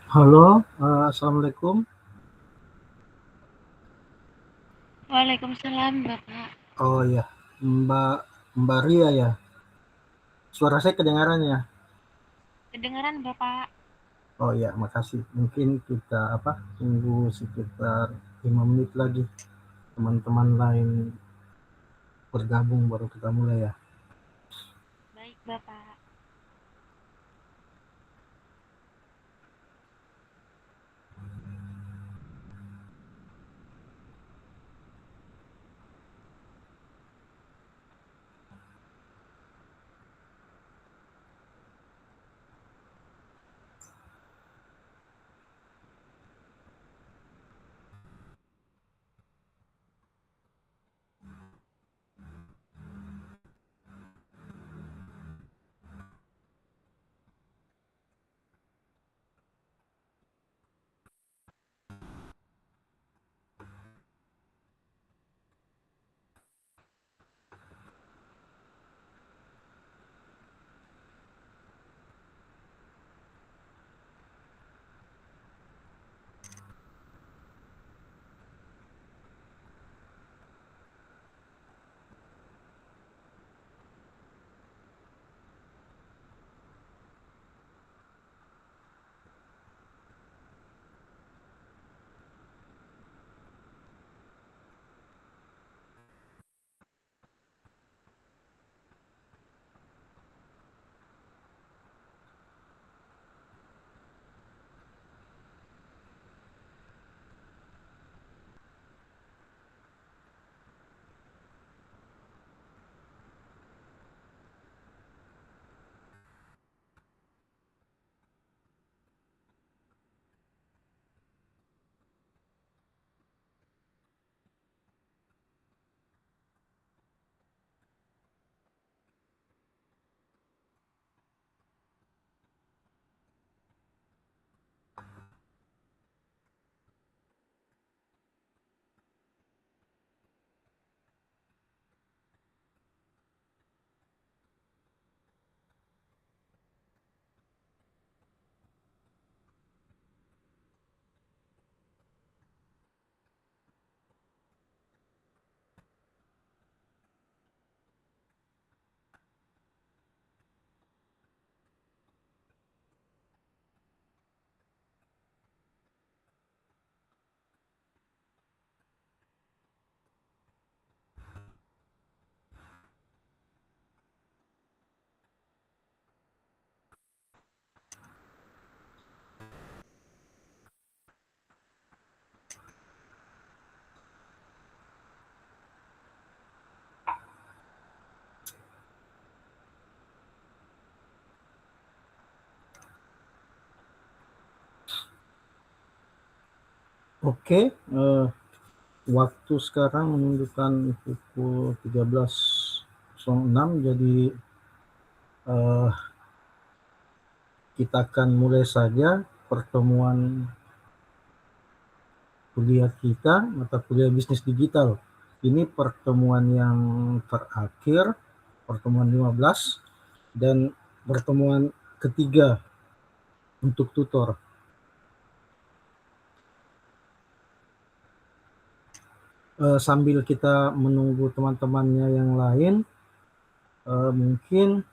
Halo, assalamualaikum. Waalaikumsalam, Bapak. Oh ya, Mbak Mbak Ria ya. Suara saya kedengaran ya. Kedengaran, Bapak? Oh ya, makasih. Mungkin kita tunggu sekitar 5 menit lagi. Teman-teman lain bergabung baru kita mulai ya. Baik, Bapak. Oke, waktu sekarang menunjukkan pukul 13.06. Jadi eh, kita akan mulai saja pertemuan kuliah kita, mata kuliah bisnis digital. Ini pertemuan yang terakhir, pertemuan 15 dan pertemuan ketiga untuk tutor. Sambil kita menunggu teman-temannya yang lain, mungkin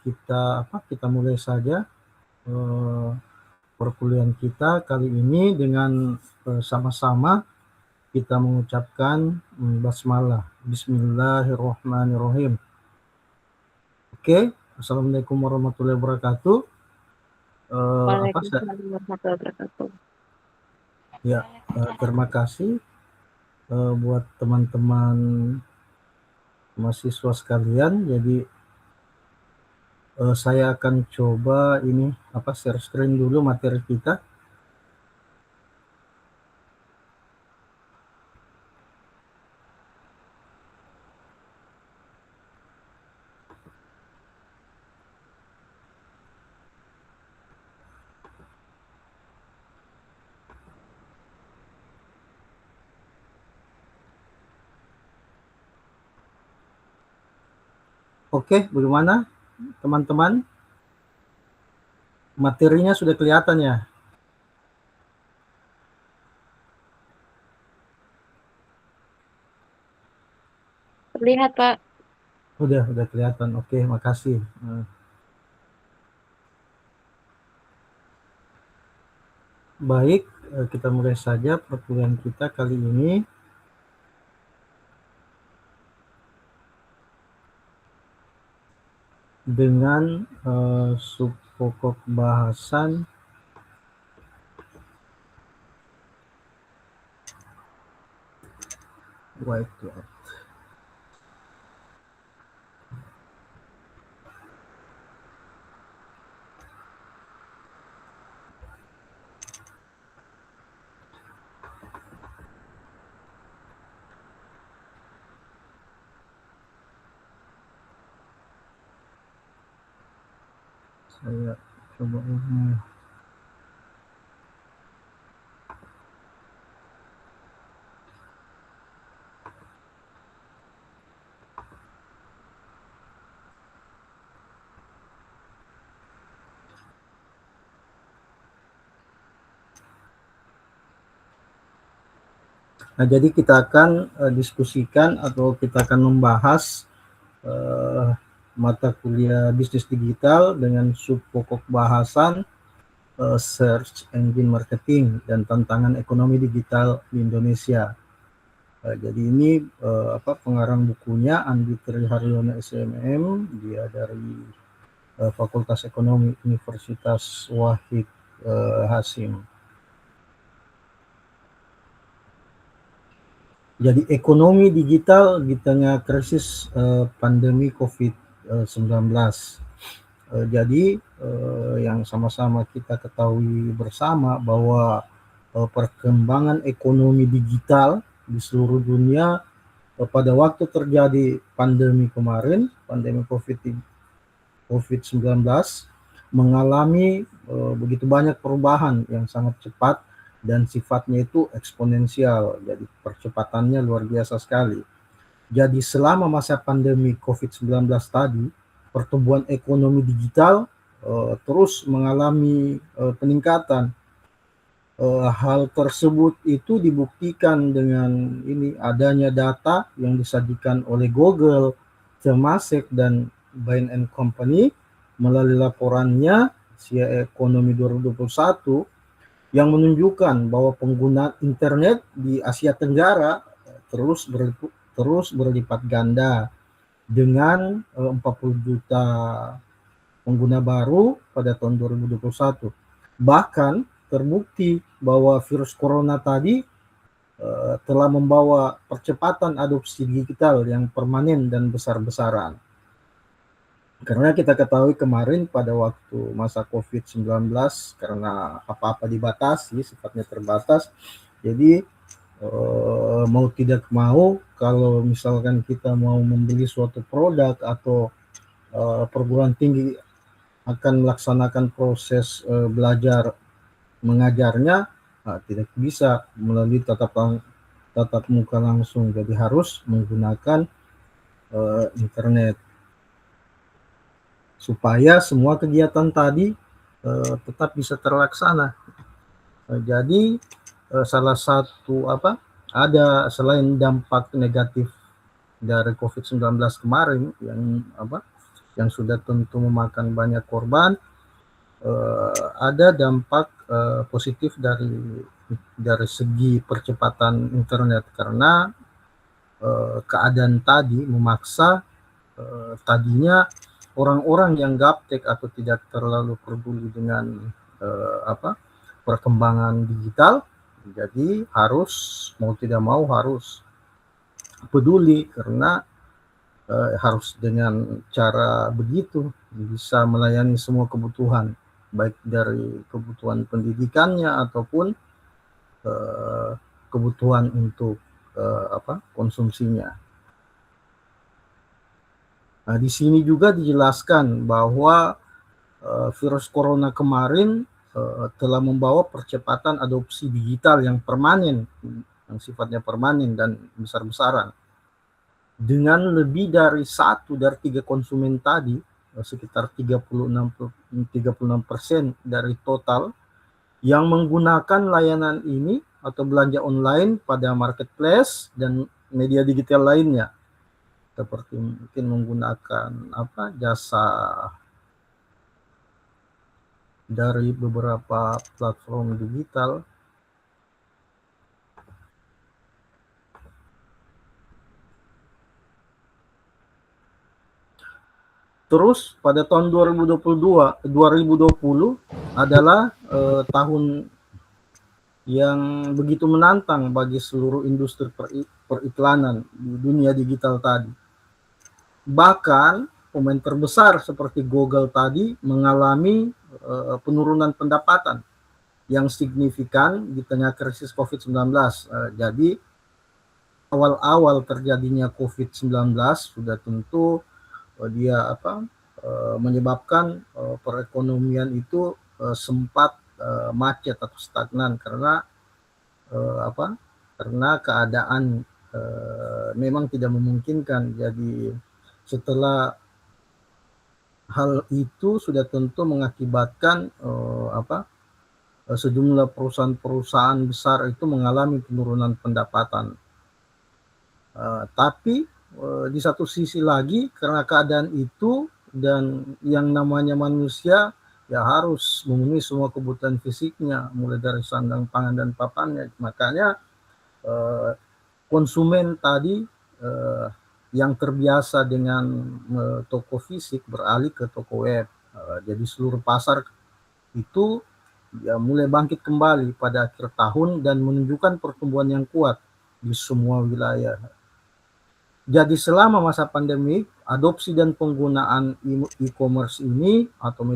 kita mulai saja perkuliahan kita kali ini dengan sama-sama kita mengucapkan basmalah. Bismillahirrahmanirrahim. Oke, assalamualaikum warahmatullahi wabarakatuh. Apa saya, Waalaikumsalam warahmatullahi wabarakatuh. ya, Waalaikumsalam. terima kasih buat teman-teman mahasiswa sekalian. Jadi saya akan coba ini share screen dulu materi kita. Oke, bagaimana teman-teman? Materinya sudah kelihatan ya? Terlihat, Pak. Udah kelihatan. Oke, makasih. Baik, kita mulai saja perkuliahan kita kali ini. Dengan subpokok bahasan whiteboard. Saya coba ini. Nah, jadi kita akan diskusikan atau kita akan membahas mata kuliah bisnis digital dengan subpokok bahasan search engine marketing dan tantangan ekonomi digital di Indonesia. Jadi ini pengarang bukunya Andi Triharyono SMM, dia dari Fakultas Ekonomi Universitas Wahid Hasim. Jadi ekonomi digital di tengah krisis pandemi COVID-19. Jadi yang sama-sama kita ketahui bersama bahwa perkembangan ekonomi digital di seluruh dunia pada waktu terjadi pandemi kemarin, pandemi COVID-19 mengalami begitu banyak perubahan yang sangat cepat dan sifatnya itu eksponensial, jadi percepatannya luar biasa sekali. Jadi selama masa pandemi COVID-19 tadi, pertumbuhan ekonomi digital terus mengalami peningkatan. Hal tersebut itu dibuktikan dengan ini adanya data yang disajikan oleh Google, Temasek, dan Bain & Company melalui laporannya SIA Ekonomi 2021 yang menunjukkan bahwa penggunaan internet di Asia Tenggara terus berlipat ganda dengan 40 juta pengguna baru pada tahun 2021. Bahkan terbukti bahwa virus corona tadi telah membawa percepatan adopsi digital yang permanen dan besar-besaran. Karena kita ketahui kemarin pada waktu masa COVID-19, karena apa-apa dibatasi, sifatnya terbatas, jadi mau tidak mau, kalau misalkan kita mau membeli suatu produk atau perguruan tinggi akan melaksanakan proses belajar mengajarnya, tidak bisa melalui tatap muka langsung, jadi harus menggunakan internet supaya semua kegiatan tadi tetap bisa terlaksana. Jadi salah satu ada selain dampak negatif dari COVID-19 kemarin yang sudah tentu memakan banyak korban, ada dampak positif dari segi percepatan internet, karena keadaan tadi memaksa tadinya orang-orang yang gaptek atau tidak terlalu peduli dengan perkembangan digital, jadi harus mau tidak mau harus peduli, karena harus dengan cara begitu bisa melayani semua kebutuhan, baik dari kebutuhan pendidikannya ataupun kebutuhan untuk konsumsinya. Nah, di sini juga dijelaskan bahwa virus corona kemarin telah membawa percepatan adopsi digital yang permanen, yang sifatnya permanen dan besar-besaran. Dengan lebih dari 1 dari 3 konsumen tadi sekitar 36% dari total yang menggunakan layanan ini atau belanja online pada marketplace dan media digital lainnya, seperti mungkin menggunakan jasa dari beberapa platform digital. Terus pada tahun 2020 adalah tahun yang begitu menantang bagi seluruh industri periklanan di dunia digital tadi. Bahkan pemain terbesar seperti Google tadi mengalami penurunan pendapatan yang signifikan di tengah krisis COVID-19. Jadi awal-awal terjadinya COVID-19 sudah tentu dia menyebabkan perekonomian itu sempat macet atau stagnan karena karena keadaan memang tidak memungkinkan. Jadi setelah hal itu sudah tentu mengakibatkan sejumlah perusahaan-perusahaan besar itu mengalami penurunan pendapatan. Tapi di satu sisi lagi karena keadaan itu dan yang namanya manusia ya harus memenuhi semua kebutuhan fisiknya mulai dari sandang, pangan dan papannya, makanya konsumen tadi yang terbiasa dengan toko fisik beralih ke toko web. Jadi seluruh pasar itu ya mulai bangkit kembali pada akhir tahun dan menunjukkan pertumbuhan yang kuat di semua wilayah. Jadi selama masa pandemi, adopsi dan penggunaan e-commerce ini atau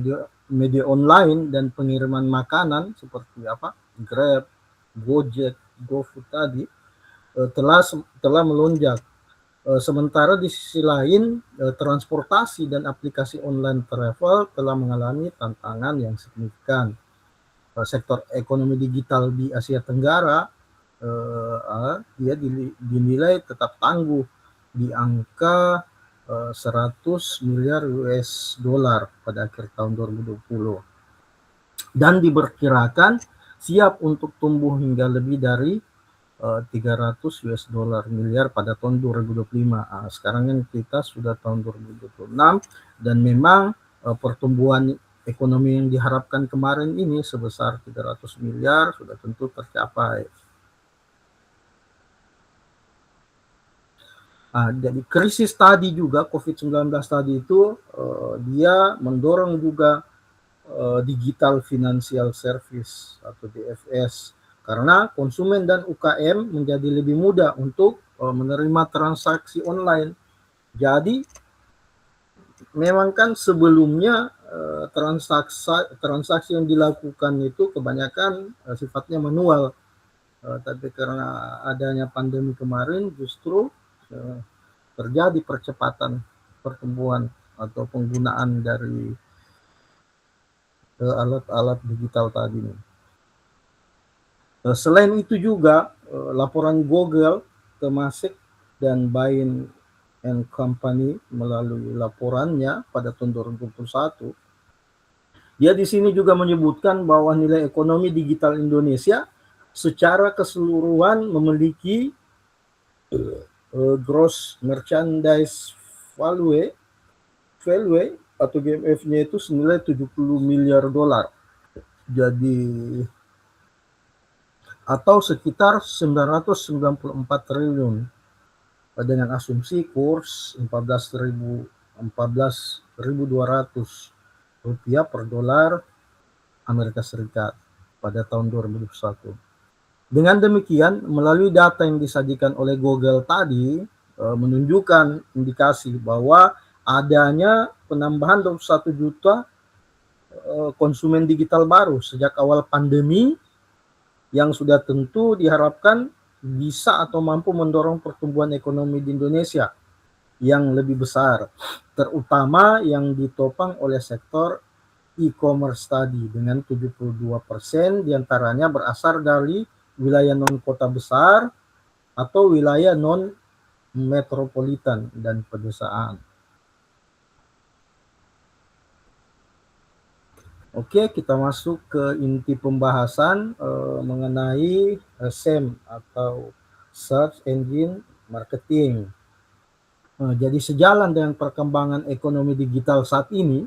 media online dan pengiriman makanan seperti Grab, Gojek, GoFood tadi telah melonjak. Sementara di sisi lain transportasi dan aplikasi online travel telah mengalami tantangan yang signifikan. Sektor ekonomi digital di Asia Tenggara dia dinilai tetap tangguh di angka 100 miliar US dollar pada akhir tahun 2020 dan diperkirakan siap untuk tumbuh hingga lebih dari 300 US dollar miliar pada tahun 2025. Sekarang kan kita sudah tahun 2026 dan memang pertumbuhan ekonomi yang diharapkan kemarin ini sebesar 300 miliar sudah tentu tercapai. Jadi krisis tadi juga COVID-19 tadi itu dia mendorong juga digital financial service atau DFS karena konsumen dan UKM menjadi lebih mudah untuk menerima transaksi online. Jadi memang kan sebelumnya transaksi yang dilakukan itu kebanyakan sifatnya manual, tapi karena adanya pandemi kemarin justru terjadi percepatan pertumbuhan atau penggunaan dari alat-alat digital tadi. Selain itu juga laporan Google, Temasek dan Bain and Company melalui laporannya pada tahun 2021, dia di sini juga menyebutkan bahwa nilai ekonomi digital Indonesia secara keseluruhan memiliki gross merchandise value atau GMF-nya itu senilai 70 miliar dolar. Jadi atau sekitar 994 triliun dengan asumsi kurs 14.200 rupiah per dolar Amerika Serikat pada tahun 2021. Dengan demikian, melalui data yang disajikan oleh Google tadi menunjukkan indikasi bahwa adanya penambahan 21 juta konsumen digital baru sejak awal pandemi yang sudah tentu diharapkan bisa atau mampu mendorong pertumbuhan ekonomi di Indonesia yang lebih besar, terutama yang ditopang oleh sektor e-commerce tadi dengan 72% diantaranya berasal dari wilayah non-kota besar atau wilayah non-metropolitan dan pedesaan. Oke, kita masuk ke inti pembahasan mengenai SEM atau Search Engine Marketing. Jadi sejalan dengan perkembangan ekonomi digital saat ini,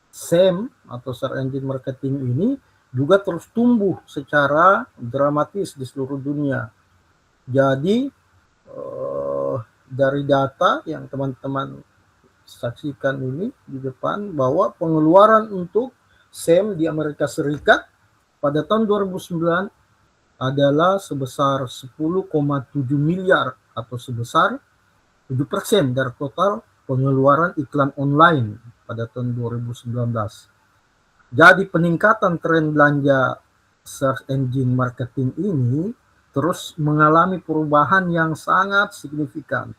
SEM atau Search Engine Marketing ini juga terus tumbuh secara dramatis di seluruh dunia. Jadi dari data yang teman-teman saksikan ini di depan, bahwa pengeluaran untuk SEM di Amerika Serikat pada tahun 2009 adalah sebesar 10,7 miliar atau sebesar 7% dari total pengeluaran iklan online pada tahun 2019. Jadi peningkatan tren belanja search engine marketing ini terus mengalami perubahan yang sangat signifikan.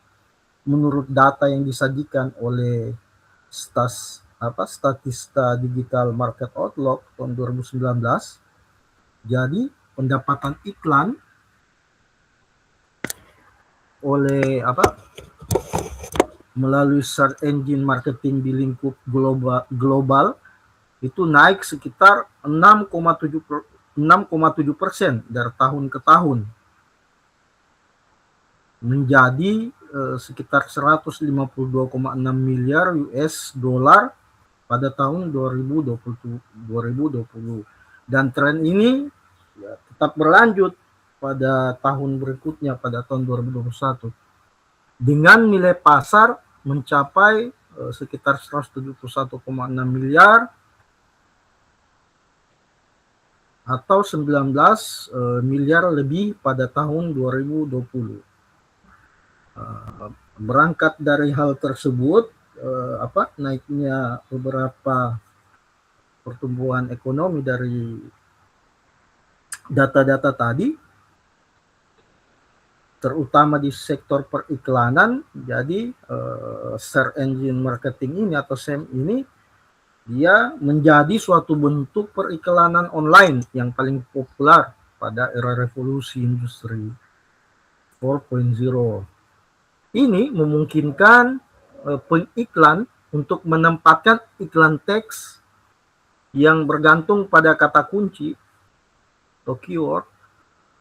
Menurut data yang disajikan oleh Statista Digital Market Outlook tahun 2019, jadi pendapatan iklan oleh melalui search engine marketing di lingkup global itu naik sekitar 6,7% dari tahun ke tahun, menjadi sekitar 152,6 miliar US dollar pada tahun 2020. Dan tren ini tetap berlanjut pada tahun berikutnya, pada tahun 2021, dengan nilai pasar mencapai sekitar 171,6 miliar atau 19 miliar lebih pada tahun 2020. Berangkat dari hal tersebut, naiknya beberapa pertumbuhan ekonomi dari data-data tadi, terutama di sektor periklanan. Jadi search engine marketing ini atau SEM ini, dia menjadi suatu bentuk periklanan online yang paling populer pada era revolusi industri 4.0. Ini memungkinkan pengiklan untuk menempatkan iklan teks yang bergantung pada kata kunci atau keyword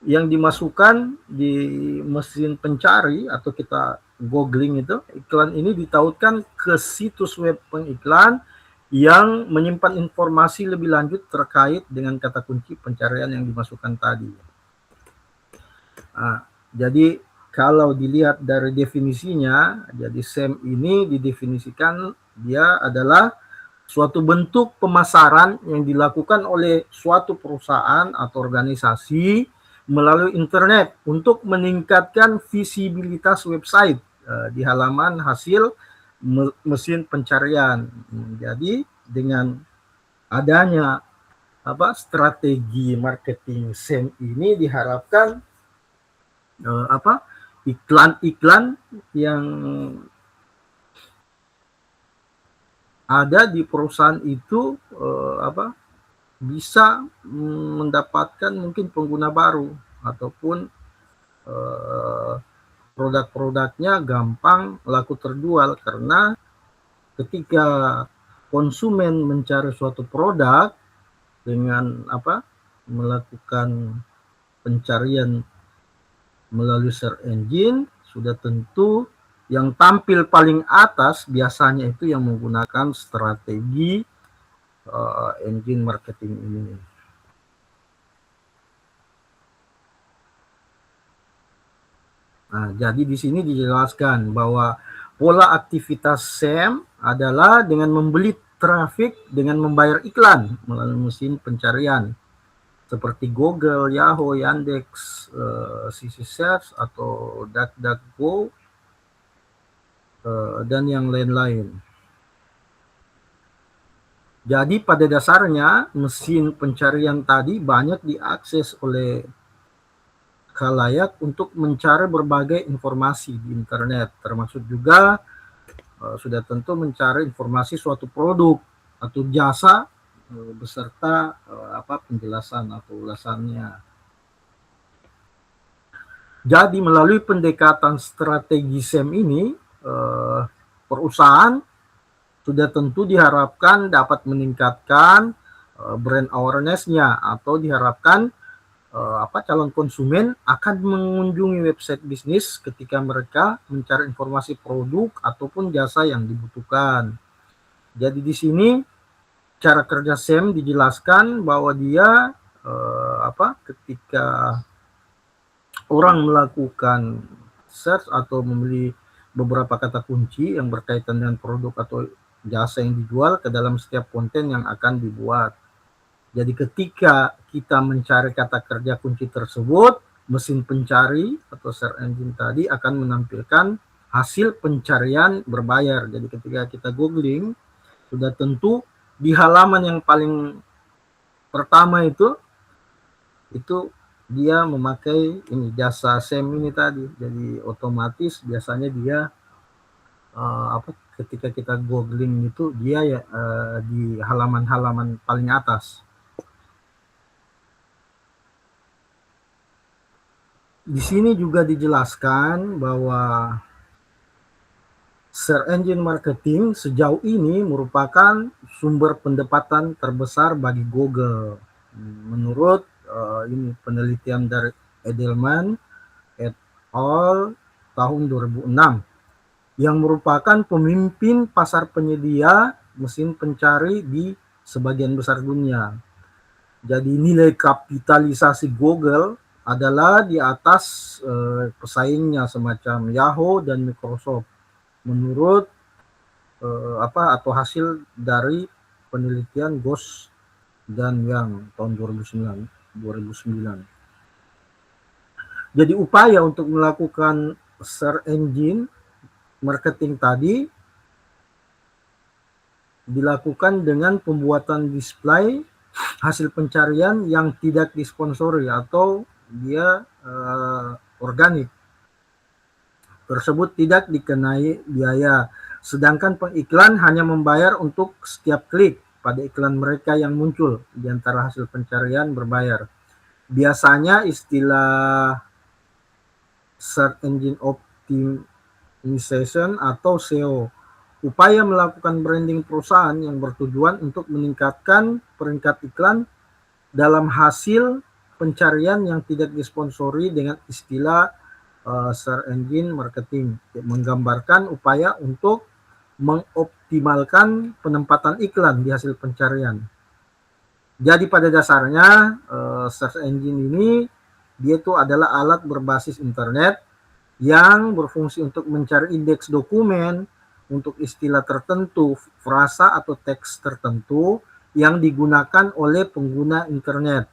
yang dimasukkan di mesin pencari atau kita googling itu. Iklan ini ditautkan ke situs web pengiklan yang menyimpan informasi lebih lanjut terkait dengan kata kunci pencarian yang dimasukkan tadi. Jadi kalau dilihat dari definisinya, jadi SEM ini didefinisikan dia adalah suatu bentuk pemasaran yang dilakukan oleh suatu perusahaan atau organisasi melalui internet untuk meningkatkan visibilitas website di halaman hasil mesin pencarian. Jadi dengan adanya strategi marketing SEM ini diharapkan iklan-iklan yang ada di perusahaan itu bisa mendapatkan mungkin pengguna baru, ataupun produk-produknya gampang laku terjual, karena ketika konsumen mencari suatu produk dengan melakukan pencarian melalui search engine, sudah tentu yang tampil paling atas biasanya itu yang menggunakan strategi engine marketing ini. Nah, jadi di sini dijelaskan bahwa pola aktivitas SEM adalah dengan membeli traffic dengan membayar iklan melalui mesin pencarian seperti Google, Yahoo, Yandex, CC Search atau DuckDuckGo, dan yang lain-lain. Jadi pada dasarnya mesin pencarian tadi banyak diakses oleh khalayak untuk mencari berbagai informasi di internet, termasuk juga sudah tentu mencari informasi suatu produk atau jasa beserta penjelasan atau ulasannya. Jadi melalui pendekatan strategi SEM ini, perusahaan sudah tentu diharapkan dapat meningkatkan brand awareness-nya, atau diharapkan calon konsumen akan mengunjungi website bisnis ketika mereka mencari informasi produk ataupun jasa yang dibutuhkan. Jadi di sini cara kerja SEM dijelaskan bahwa dia ketika orang melakukan search atau membeli beberapa kata kunci yang berkaitan dengan produk atau jasa yang dijual ke dalam setiap konten yang akan dibuat. Jadi ketika kita mencari kata kerja kunci tersebut, mesin pencari atau search engine tadi akan menampilkan hasil pencarian berbayar. Jadi ketika kita googling, sudah tentu di halaman yang paling pertama itu dia memakai ini jasa SEM ini tadi. Jadi otomatis biasanya dia ketika kita googling itu dia di halaman-halaman paling atas. Di sini juga dijelaskan bahwa search engine marketing sejauh ini merupakan sumber pendapatan terbesar bagi Google. Menurut ini penelitian dari Edelman et al. Tahun 2006 yang merupakan pemimpin pasar penyedia mesin pencari di sebagian besar dunia. Jadi nilai kapitalisasi Google adalah di atas pesaingnya semacam Yahoo dan Microsoft menurut atau hasil dari penelitian Ghosh dan Yang tahun 2009. Jadi upaya untuk melakukan search engine marketing tadi dilakukan dengan pembuatan display hasil pencarian yang tidak disponsori atau dia organik. Tersebut tidak dikenai biaya, sedangkan pengiklan hanya membayar untuk setiap klik pada iklan mereka yang muncul di antara hasil pencarian berbayar. Biasanya istilah Search Engine Optimization atau SEO, upaya melakukan branding perusahaan yang bertujuan untuk meningkatkan peringkat iklan dalam hasil pencarian yang tidak disponsori dengan istilah search engine marketing, menggambarkan upaya untuk mengoptimalkan penempatan iklan di hasil pencarian. Jadi pada dasarnya search engine ini dia itu adalah alat berbasis internet yang berfungsi untuk mencari indeks dokumen untuk istilah tertentu, frasa atau teks tertentu yang digunakan oleh pengguna internet.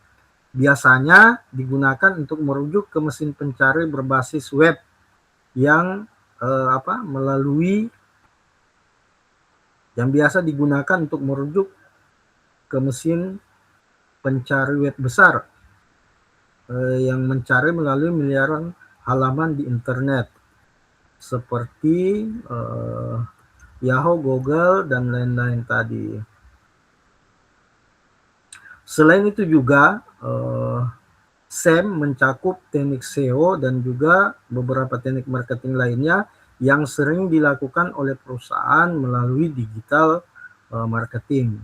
Biasanya digunakan untuk merujuk ke mesin pencari berbasis web yang yang biasa digunakan untuk merujuk ke mesin pencari web besar yang mencari melalui miliaran halaman di internet seperti Yahoo, Google, dan lain-lain tadi. Selain itu juga SEM mencakup teknik SEO dan juga beberapa teknik marketing lainnya yang sering dilakukan oleh perusahaan melalui digital marketing.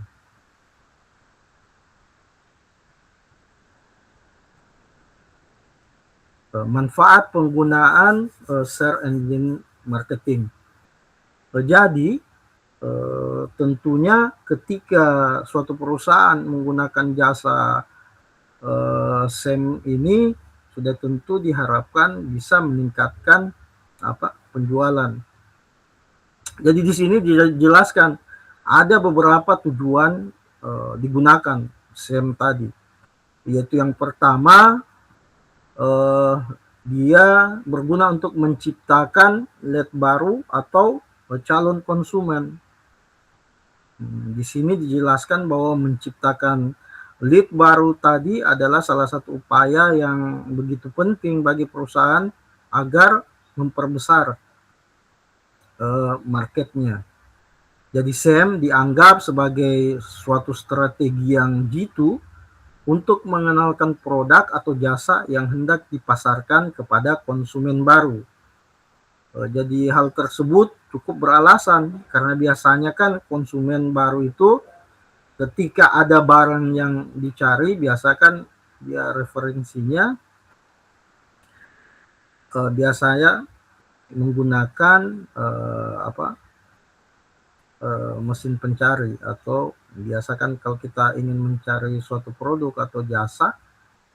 Manfaat penggunaan search engine marketing. Jadi tentunya ketika suatu perusahaan menggunakan jasa SEM ini sudah tentu diharapkan bisa meningkatkan penjualan. Jadi di sini dijelaskan ada beberapa tujuan digunakan SEM tadi, yaitu yang pertama dia berguna untuk menciptakan lead baru atau calon konsumen. Di sini dijelaskan bahwa menciptakan lead baru tadi adalah salah satu upaya yang begitu penting bagi perusahaan agar memperbesar marketnya. Jadi SEM dianggap sebagai suatu strategi yang jitu untuk mengenalkan produk atau jasa yang hendak dipasarkan kepada konsumen baru. Jadi hal tersebut cukup beralasan karena biasanya kan konsumen baru itu ketika ada barang yang dicari, biasa kan dia referensinya biasanya menggunakan mesin pencari, atau biasakan kalau kita ingin mencari suatu produk atau jasa,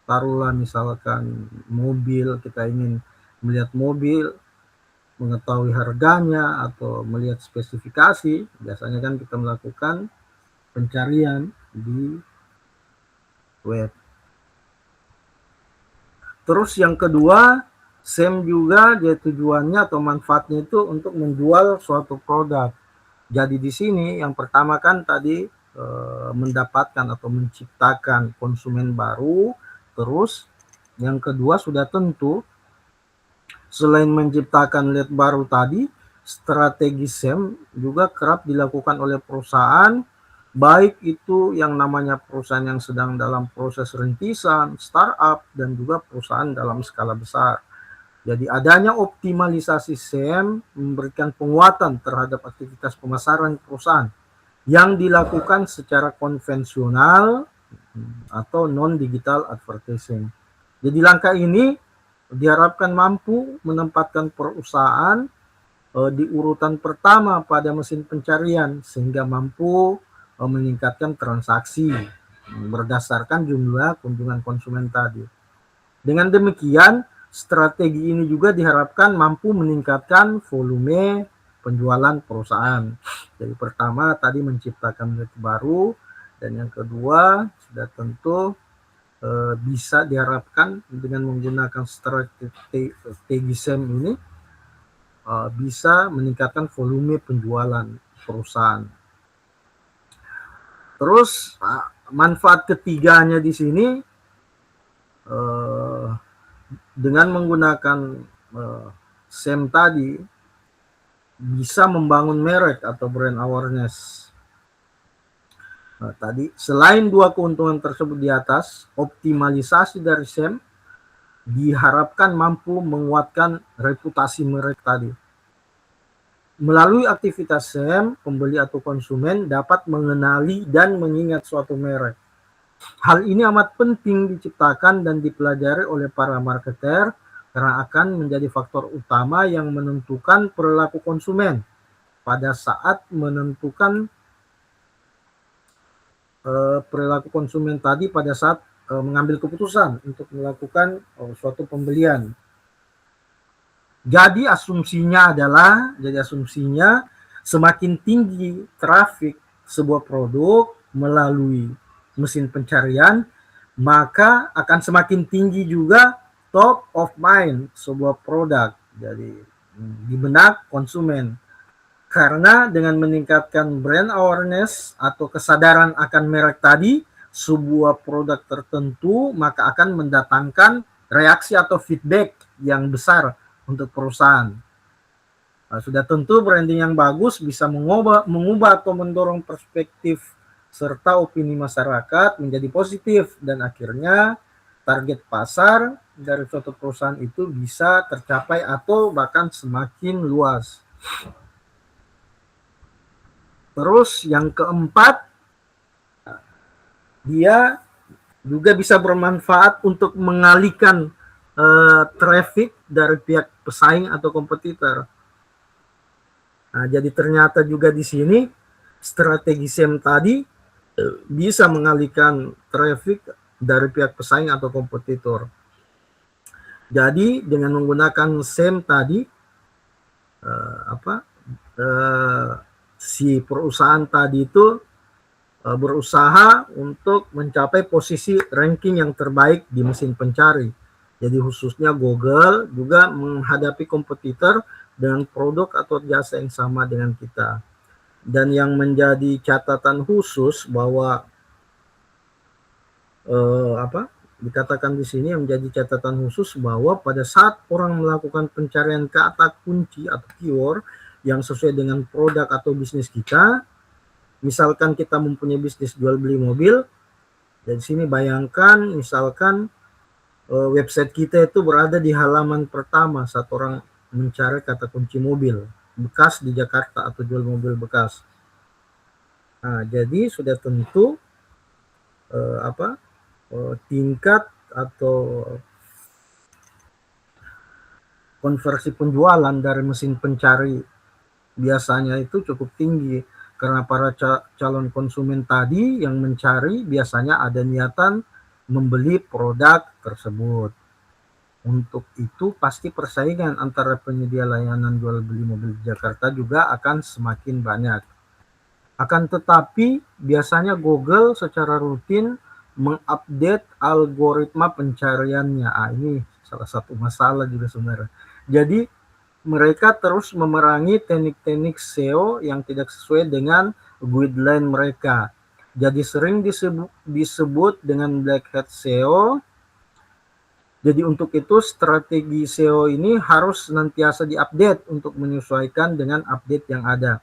taruhlah misalkan mobil, kita ingin melihat mobil, mengetahui harganya atau melihat spesifikasi, biasanya kan kita melakukan pencarian di web. Terus yang kedua, SEM juga dia tujuannya atau manfaatnya itu untuk menjual suatu produk. Jadi di sini yang pertama kan tadi mendapatkan atau menciptakan konsumen baru. Terus yang kedua sudah tentu selain menciptakan lead baru tadi, strategi SEM juga kerap dilakukan oleh perusahaan, baik itu yang namanya perusahaan yang sedang dalam proses rintisan, startup, dan juga perusahaan dalam skala besar. Jadi adanya optimalisasi SEM memberikan penguatan terhadap aktivitas pemasaran perusahaan yang dilakukan secara konvensional atau non-digital advertising. Jadi langkah ini diharapkan mampu menempatkan perusahaan di urutan pertama pada mesin pencarian, sehingga mampu meningkatkan transaksi berdasarkan jumlah kunjungan konsumen tadi. Dengan demikian, strategi ini juga diharapkan mampu meningkatkan volume penjualan perusahaan. Jadi pertama tadi menciptakan lead baru, dan yang kedua sudah tentu bisa diharapkan dengan menggunakan strategi SEM ini bisa meningkatkan volume penjualan perusahaan. Terus manfaat ketiganya di sini, dengan menggunakan SEM tadi bisa membangun merek atau brand awareness. Nah, tadi selain dua keuntungan tersebut di atas, optimalisasi dari SEM diharapkan mampu menguatkan reputasi merek tadi. Melalui aktivitas SEM, pembeli atau konsumen dapat mengenali dan mengingat suatu merek. Hal ini amat penting diciptakan dan dipelajari oleh para marketer karena akan menjadi faktor utama yang menentukan perilaku konsumen pada saat menentukan perilaku konsumen tadi pada saat mengambil keputusan untuk melakukan suatu pembelian. Jadi asumsinya semakin tinggi trafik sebuah produk melalui mesin pencarian, maka akan semakin tinggi juga top of mind sebuah produk, jadi di benak konsumen. Karena dengan meningkatkan brand awareness atau kesadaran akan merek tadi, sebuah produk tertentu maka akan mendatangkan reaksi atau feedback yang besar untuk perusahaan. Nah, sudah tentu branding yang bagus bisa mengubah atau mendorong perspektif serta opini masyarakat menjadi positif, dan akhirnya target pasar dari suatu perusahaan itu bisa tercapai atau bahkan semakin luas. Terus yang keempat, dia juga bisa bermanfaat untuk mengalihkan traffic dari pihak pesaing atau kompetitor. Nah, jadi ternyata juga di sini strategi SEM tadi bisa mengalihkan traffic dari pihak pesaing atau kompetitor. Jadi dengan menggunakan SEM tadi, si perusahaan tadi itu berusaha untuk mencapai posisi ranking yang terbaik di mesin pencari. Jadi khususnya Google juga menghadapi kompetitor dengan produk atau jasa yang sama dengan kita. Dan yang menjadi catatan khusus bahwa dikatakan di sini, yang menjadi catatan khusus bahwa pada saat orang melakukan pencarian kata kunci atau keyword yang sesuai dengan produk atau bisnis kita, misalkan kita mempunyai bisnis jual beli mobil, dari sini bayangkan misalkan website kita itu berada di halaman pertama saat orang mencari kata kunci mobil bekas di Jakarta atau jual mobil bekas. Nah, jadi sudah tentu tingkat atau konversi penjualan dari mesin pencari biasanya itu cukup tinggi karena para calon konsumen tadi yang mencari biasanya ada niatan membeli produk tersebut. Untuk itu pasti persaingan antara penyedia layanan jual beli mobil di Jakarta juga akan semakin banyak. Akan tetapi biasanya Google secara rutin mengupdate algoritma pencariannya. Ini salah satu masalah juga sebenarnya. Jadi mereka terus memerangi teknik-teknik SEO yang tidak sesuai dengan guideline mereka. Jadi sering disebut dengan black hat SEO. Jadi untuk itu strategi SEO ini harus senantiasa diupdate untuk menyesuaikan dengan update yang ada.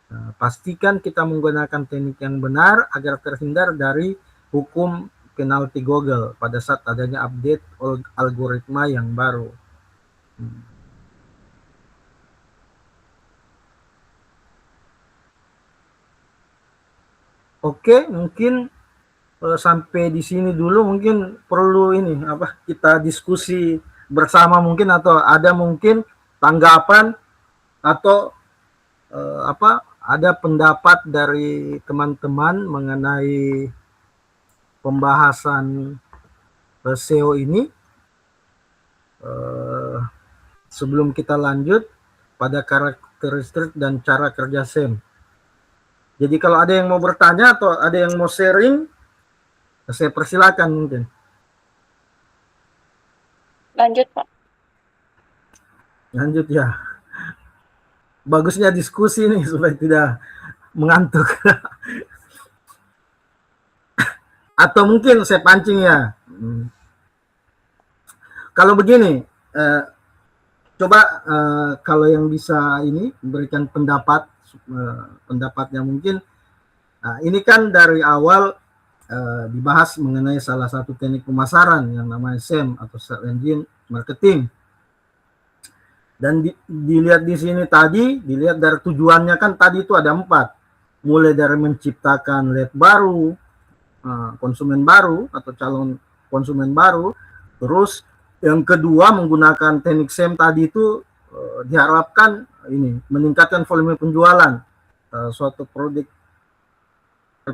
Nah, pastikan kita menggunakan teknik yang benar agar terhindar dari hukum penalti Google pada saat adanya update algoritma yang baru. Oke, mungkin sampai di sini dulu. Mungkin perlu kita diskusi bersama mungkin, atau ada mungkin tanggapan atau ada pendapat dari teman-teman mengenai pembahasan SEO ini. Sebelum kita lanjut pada karakteristik dan cara kerja SEM. Jadi kalau ada yang mau bertanya atau ada yang mau sharing, saya persilakan mungkin. Lanjut, Pak. Lanjut ya. Bagusnya diskusi nih supaya tidak mengantuk. Atau mungkin saya pancing ya. Kalau begini, coba kalau yang bisa ini berikan pendapatnya mungkin. Nah, ini kan dari awal dibahas mengenai salah satu teknik pemasaran yang namanya SEM atau Search Engine Marketing. Dan dilihat di sini tadi, dilihat dari tujuannya kan tadi itu ada 4. Mulai dari menciptakan lead baru, konsumen baru atau calon konsumen baru. Terus yang kedua menggunakan teknik SEM tadi itu diharapkan ini meningkatkan volume penjualan suatu produk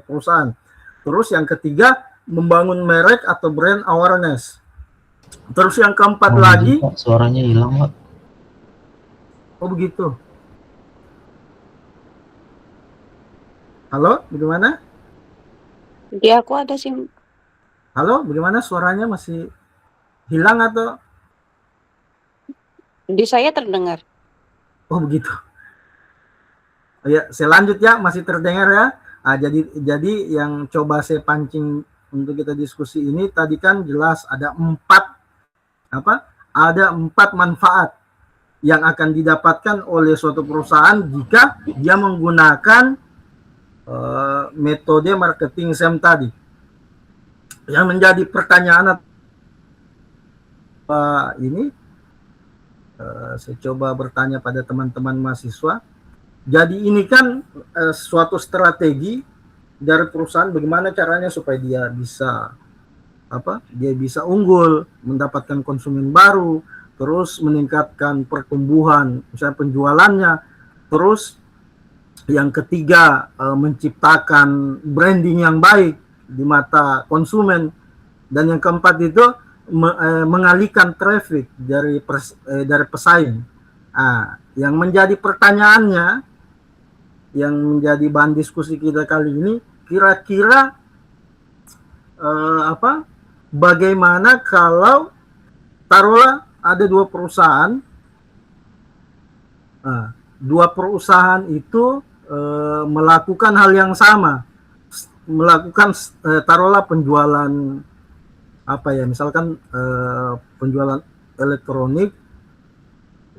perusahaan. Terus yang ketiga membangun merek atau brand awareness. Terus yang keempat lagi, Pak, suaranya hilang, Pak. Oh begitu. Halo, bagaimana? Di aku ada sih. Halo, bagaimana suaranya masih hilang atau? Di saya terdengar. Oh begitu. Oh, ya, saya lanjut ya, masih terdengar ya. Jadi yang coba saya pancing untuk kita diskusi ini tadi kan jelas ada 4 manfaat yang akan didapatkan oleh suatu perusahaan jika dia menggunakan metode marketing SEM tadi. Yang menjadi pertanyaan saya coba bertanya pada teman-teman mahasiswa. Jadi ini kan suatu strategi dari perusahaan bagaimana caranya supaya dia bisa unggul, mendapatkan konsumen baru, terus meningkatkan pertumbuhan misalnya penjualannya, terus yang ketiga menciptakan branding yang baik di mata konsumen, dan yang keempat itu mengalihkan traffic dari pesaing. Yang menjadi pertanyaannya, yang menjadi bahan diskusi kita kali ini, kira-kira bagaimana kalau taruhlah ada 2 perusahaan, 2 perusahaan itu melakukan hal yang sama, melakukan taruhlah penjualan misalkan penjualan elektronik,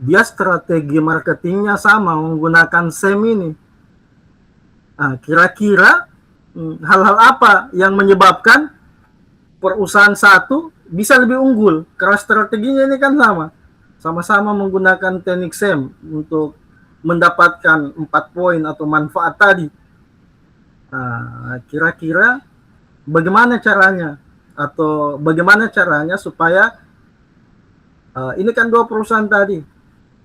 dia strategi marketingnya sama menggunakan SEM ini. Kira-kira hal-hal apa yang menyebabkan perusahaan satu bisa lebih unggul? Karena strateginya ini kan sama-sama menggunakan teknik SEM untuk mendapatkan 4 poin atau manfaat tadi. Kira-kira bagaimana caranya atau bagaimana caranya supaya ini kan dua perusahaan tadi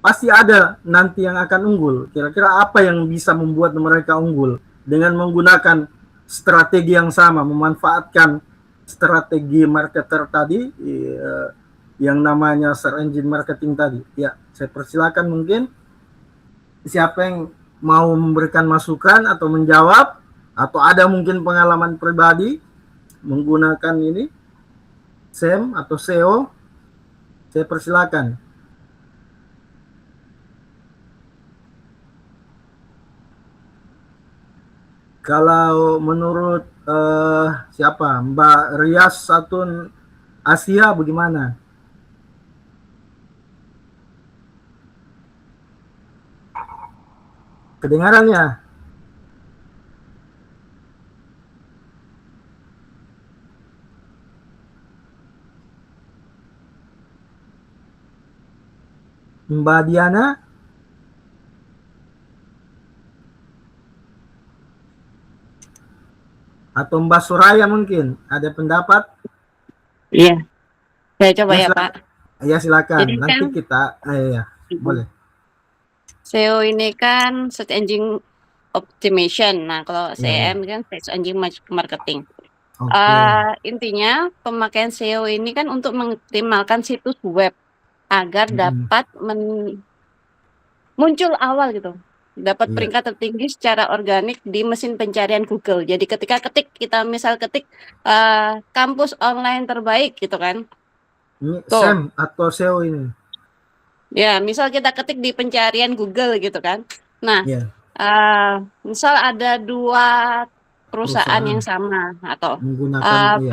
pasti ada nanti yang akan unggul. Kira-kira apa yang bisa membuat mereka unggul dengan menggunakan strategi yang sama, memanfaatkan strategi marketer tadi, yang namanya search engine marketing tadi. Ya, saya persilakan mungkin siapa yang mau memberikan masukan atau menjawab, atau ada mungkin pengalaman pribadi menggunakan ini SEM atau SEO, saya persilakan. Kalau menurut siapa? Mbak Rias Satun Asia bagaimana? Kedengarannya? Mbak Diana? Atau Mbak Suraya mungkin ada pendapat? Iya, saya coba Ya, ya silakan. Pak. Ya, silakan. Jadi Nanti kan kita ya, boleh. SEO ini kan search engine optimization. Nah, kalau Ya, ya. CM kan search engine marketing. Oke. Intinya pemakaian SEO ini kan untuk mengoptimalkan situs web agar dapat muncul awal gitu, dapat Iya. peringkat tertinggi secara organik di mesin pencarian Google. Jadi ketika kita misal ketik kampus online terbaik gitu kan, Ini tuh SEM atau SEO ini? ya misal kita ketik di pencarian Google gitu kan. Nah, Ya, misal ada dua perusahaan yang perusahaan sama atau menggunakan ya.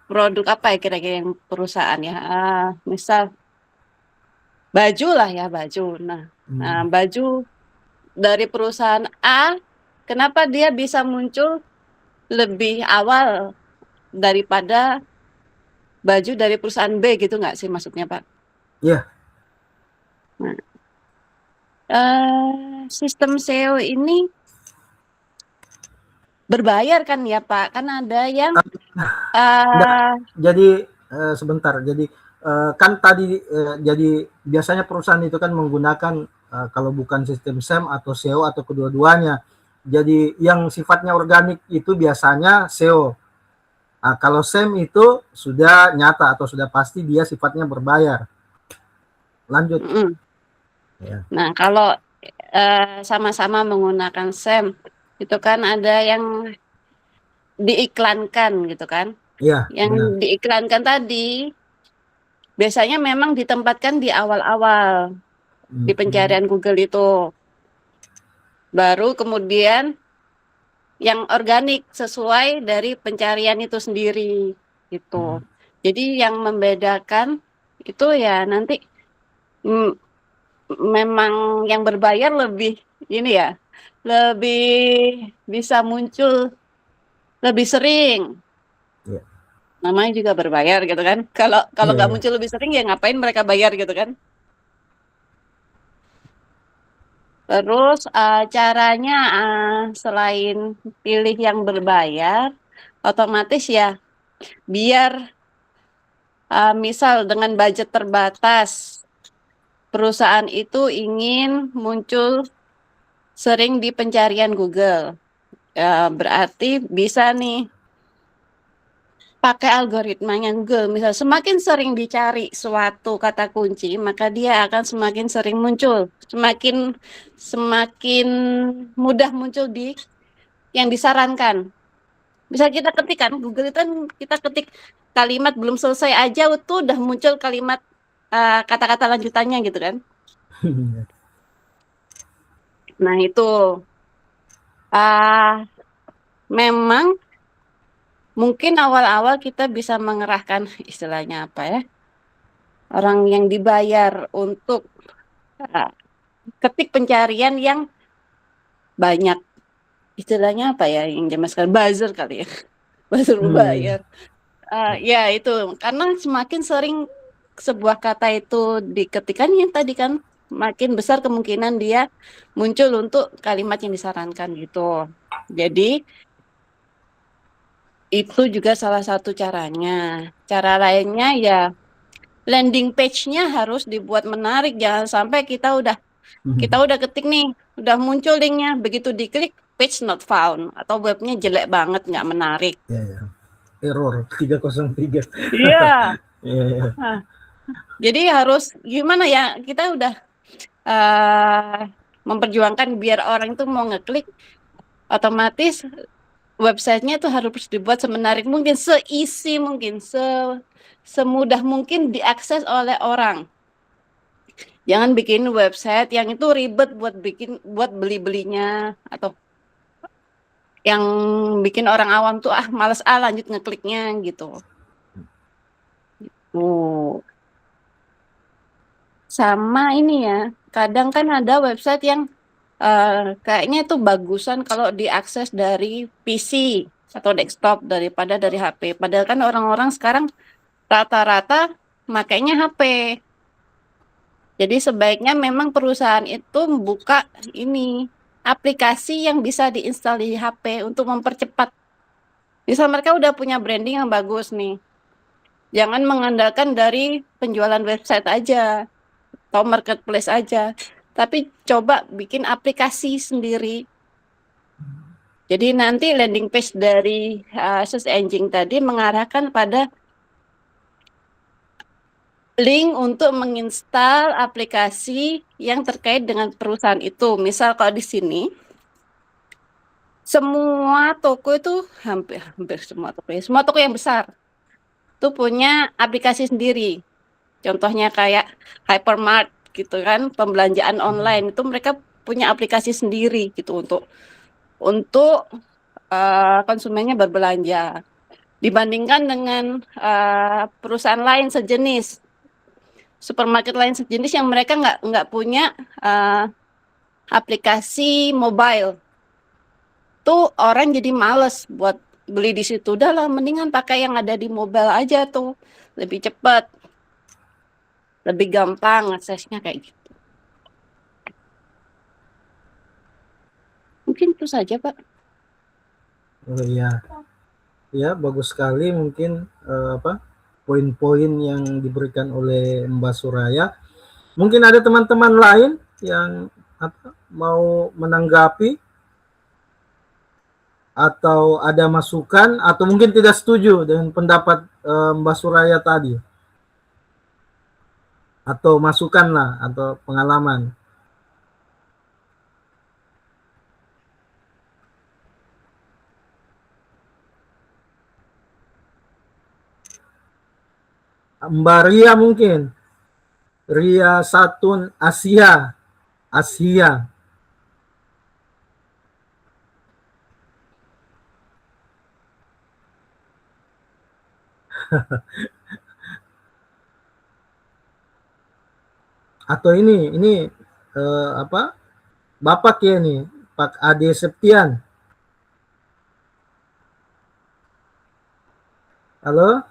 produk apa ya kira-kira yang perusahaan ya, misal baju lah ya, baju. Nah, baju dari perusahaan A, kenapa dia bisa muncul lebih awal daripada baju dari perusahaan B gitu nggak sih maksudnya Pak? Ya, Nah, sistem SEO ini berbayar kan ya Pak? Kan ada yang enggak. uh, Jadi sebentar. Jadi kan tadi jadi biasanya perusahaan itu kan menggunakan kalau bukan sistem SEM atau SEO atau kedua-duanya. Jadi yang sifatnya organik itu biasanya SEO. Kalau SEM itu sudah nyata atau sudah pasti dia sifatnya berbayar. Lanjut. Ya. Nah, kalau sama-sama menggunakan SEM, itu kan ada yang diiklankan gitu kan. Iya, Yang benar. diiklankan tadi biasanya memang ditempatkan di awal-awal di pencarian Google itu. Baru kemudian yang organik sesuai dari pencarian itu sendiri gitu. Jadi yang membedakan itu ya nanti memang yang berbayar lebih ini ya, lebih bisa muncul lebih sering. Iya. Namanya juga berbayar gitu kan. Kalau Iya, nggak iya. muncul lebih sering ya ngapain mereka bayar gitu kan. Terus caranya selain pilih yang berbayar, otomatis ya biar misal dengan budget terbatas, perusahaan itu ingin muncul sering di pencarian Google. Berarti bisa nih pakai algoritmanya Google. Misal semakin sering dicari suatu kata kunci, maka dia akan semakin sering muncul, semakin mudah muncul di yang disarankan. Bisa kita ketik kan, Google itu kan kita ketik kalimat belum selesai aja itu udah muncul kalimat kata-kata lanjutannya gitu kan. Nah itu memang mungkin awal-awal kita bisa mengerahkan istilahnya apa ya, orang yang dibayar untuk ketik pencarian yang banyak, istilahnya apa ya yang zaman sekarang buzzer kali ya. Buzzer bayar. Ya itu karena semakin sering sebuah kata itu diketikkan yang tadi kan makin besar kemungkinan dia muncul untuk kalimat yang disarankan gitu. Jadi itu juga salah satu caranya. Cara lainnya ya landing page-nya harus dibuat menarik, jangan sampai kita udah ketik nih, udah muncul linknya, begitu diklik page not found atau webnya jelek banget, nggak menarik. Ya. Error 303. Iya. Ya. Nah, jadi harus gimana ya, kita udah memperjuangkan biar orang itu mau ngeklik, otomatis websitenya itu harus dibuat semenarik mungkin, seisi mungkin, semudah mungkin diakses oleh orang. Jangan bikin website yang itu ribet buat beli-belinya, atau yang bikin orang awam tuh males lanjut ngekliknya gitu. Sama ini ya, kadang kan ada website yang kayaknya itu bagusan kalau diakses dari PC atau desktop daripada dari HP. Padahal kan orang-orang sekarang rata-rata makainya HP. Jadi sebaiknya memang perusahaan itu membuka ini aplikasi yang bisa diinstal di HP untuk mempercepat. Misal mereka udah punya branding yang bagus nih. Jangan mengandalkan dari penjualan website aja atau marketplace aja. Tapi coba bikin aplikasi sendiri. Jadi nanti landing page dari search engine tadi mengarahkan pada link untuk menginstal aplikasi yang terkait dengan perusahaan itu. Misal kalau di sini, semua toko itu hampir semua toko yang besar itu punya aplikasi sendiri. Contohnya kayak hypermart gitu kan, pembelanjaan online itu mereka punya aplikasi sendiri gitu untuk konsumennya berbelanja. Dibandingkan dengan perusahaan lain sejenis, supermarket lain sejenis yang mereka nggak punya aplikasi mobile, tuh orang jadi males buat beli di situ. Udah lah, mendingan pakai yang ada di mobile aja tuh, lebih cepat, lebih gampang aksesnya kayak gitu. Mungkin itu saja, Pak. Oh iya, ya bagus sekali mungkin poin-poin yang diberikan oleh Mbak Suraya. Mungkin ada teman-teman lain yang mau menanggapi atau ada masukan atau mungkin tidak setuju dengan pendapat Mbak Suraya tadi, atau masukan lah atau pengalaman. Mbak Ria mungkin, Ria Satun Asia. Atau ini Bapak ya nih, Pak Ade Septian. Halo?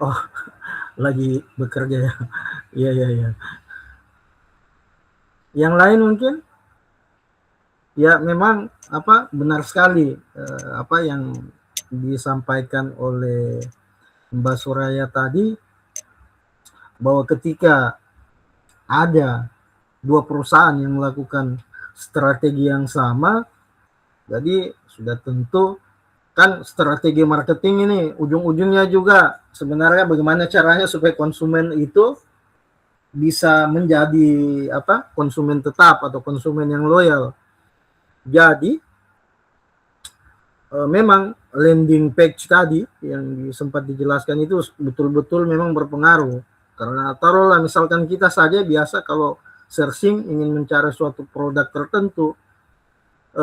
Oh, lagi bekerja ya. Iya. Yang lain mungkin? Ya memang benar sekali apa yang disampaikan oleh Mbak Suraya tadi, bahwa ketika ada dua perusahaan yang melakukan strategi yang sama, jadi sudah tentu kan strategi marketing ini ujung-ujungnya juga sebenarnya bagaimana caranya supaya konsumen itu bisa menjadi konsumen tetap atau konsumen yang loyal. Jadi memang landing page tadi yang sempat dijelaskan itu betul-betul memang berpengaruh, karena taruhlah misalkan kita saja biasa kalau searching ingin mencari suatu produk tertentu,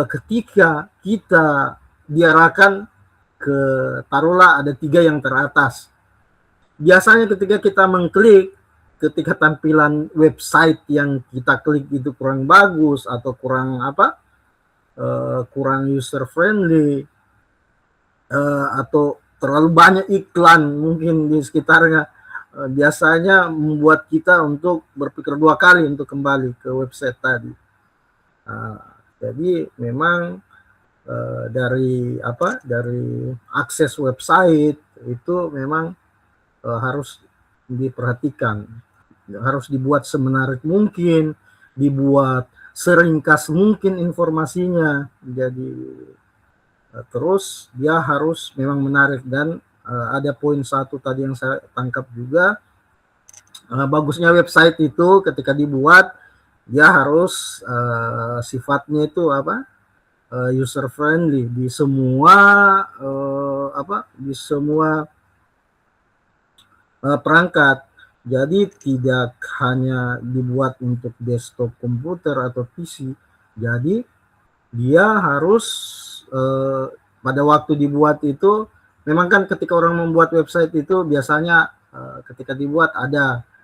ketika kita diarahkan ke taruhlah ada 3 yang teratas, biasanya ketika kita mengklik, ketika tampilan website yang kita klik itu kurang bagus atau kurang kurang user friendly, atau terlalu banyak iklan mungkin di sekitarnya, biasanya membuat kita untuk berpikir 2 kali untuk kembali ke website tadi. Jadi memang dari akses website itu memang harus diperhatikan, harus dibuat semenarik mungkin, dibuat seringkas mungkin informasinya. Jadi terus dia harus memang menarik. Dan ada poin satu tadi yang saya tangkap juga, bagusnya website itu ketika dibuat dia harus sifatnya itu user friendly di semua perangkat. Jadi tidak hanya dibuat untuk desktop komputer atau PC. Jadi dia harus pada waktu dibuat itu, memang kan ketika orang membuat website itu biasanya ketika dibuat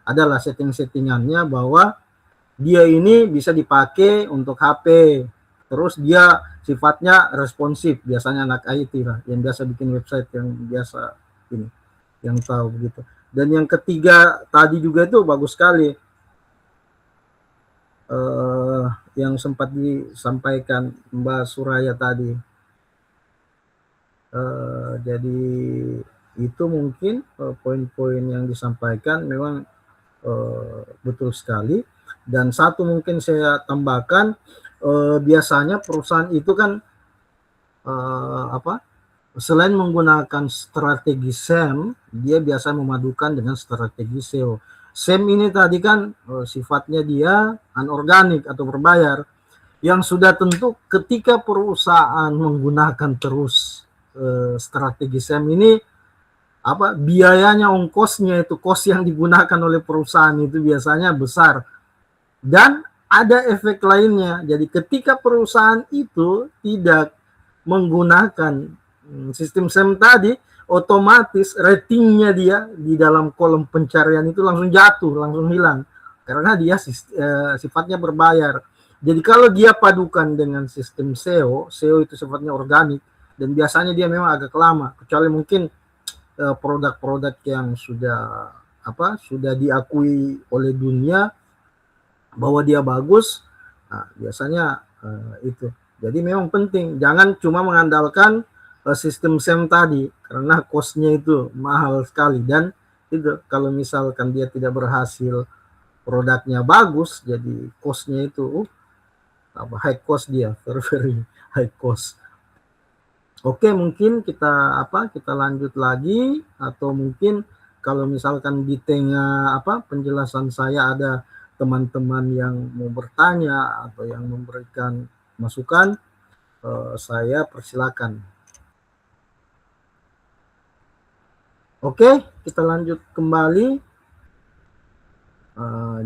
adalah setting-settingannya bahwa dia ini bisa dipakai untuk HP, terus dia sifatnya responsif, biasanya anak IT lah yang biasa bikin website, yang biasa ini, yang tahu begitu. Dan yang ketiga tadi juga itu bagus sekali, yang sempat disampaikan Mbak Suraya tadi. Jadi itu mungkin poin-poin yang disampaikan memang betul sekali. Dan satu mungkin saya tambahkan, biasanya perusahaan itu kan selain menggunakan strategi SEM, dia biasa memadukan dengan strategi SEO. SEM ini tadi kan sifatnya dia anorganik atau berbayar, yang sudah tentu ketika perusahaan menggunakan terus strategi SEM ini, biayanya, ongkosnya itu, kos yang digunakan oleh perusahaan itu biasanya besar. Dan ada efek lainnya. Jadi ketika perusahaan itu tidak menggunakan sistem SEM tadi, otomatis ratingnya dia di dalam kolom pencarian itu langsung jatuh, langsung hilang, karena dia sifatnya berbayar. Jadi kalau dia padukan dengan sistem SEO itu sifatnya organik, dan biasanya dia memang agak lama, kecuali mungkin produk-produk yang sudah diakui oleh dunia bahwa dia bagus. Nah, biasanya itu. Jadi memang penting, jangan cuma mengandalkan sistem SEM tadi, karena cost-nya itu mahal sekali. Dan itu kalau misalkan dia tidak berhasil, produknya bagus, jadi cost-nya itu high cost, dia very high cost. Oke, mungkin kita lanjut lagi, atau mungkin kalau misalkan di tengah penjelasan saya ada teman-teman yang mau bertanya atau yang memberikan masukan, saya persilakan. Oke, kita lanjut kembali.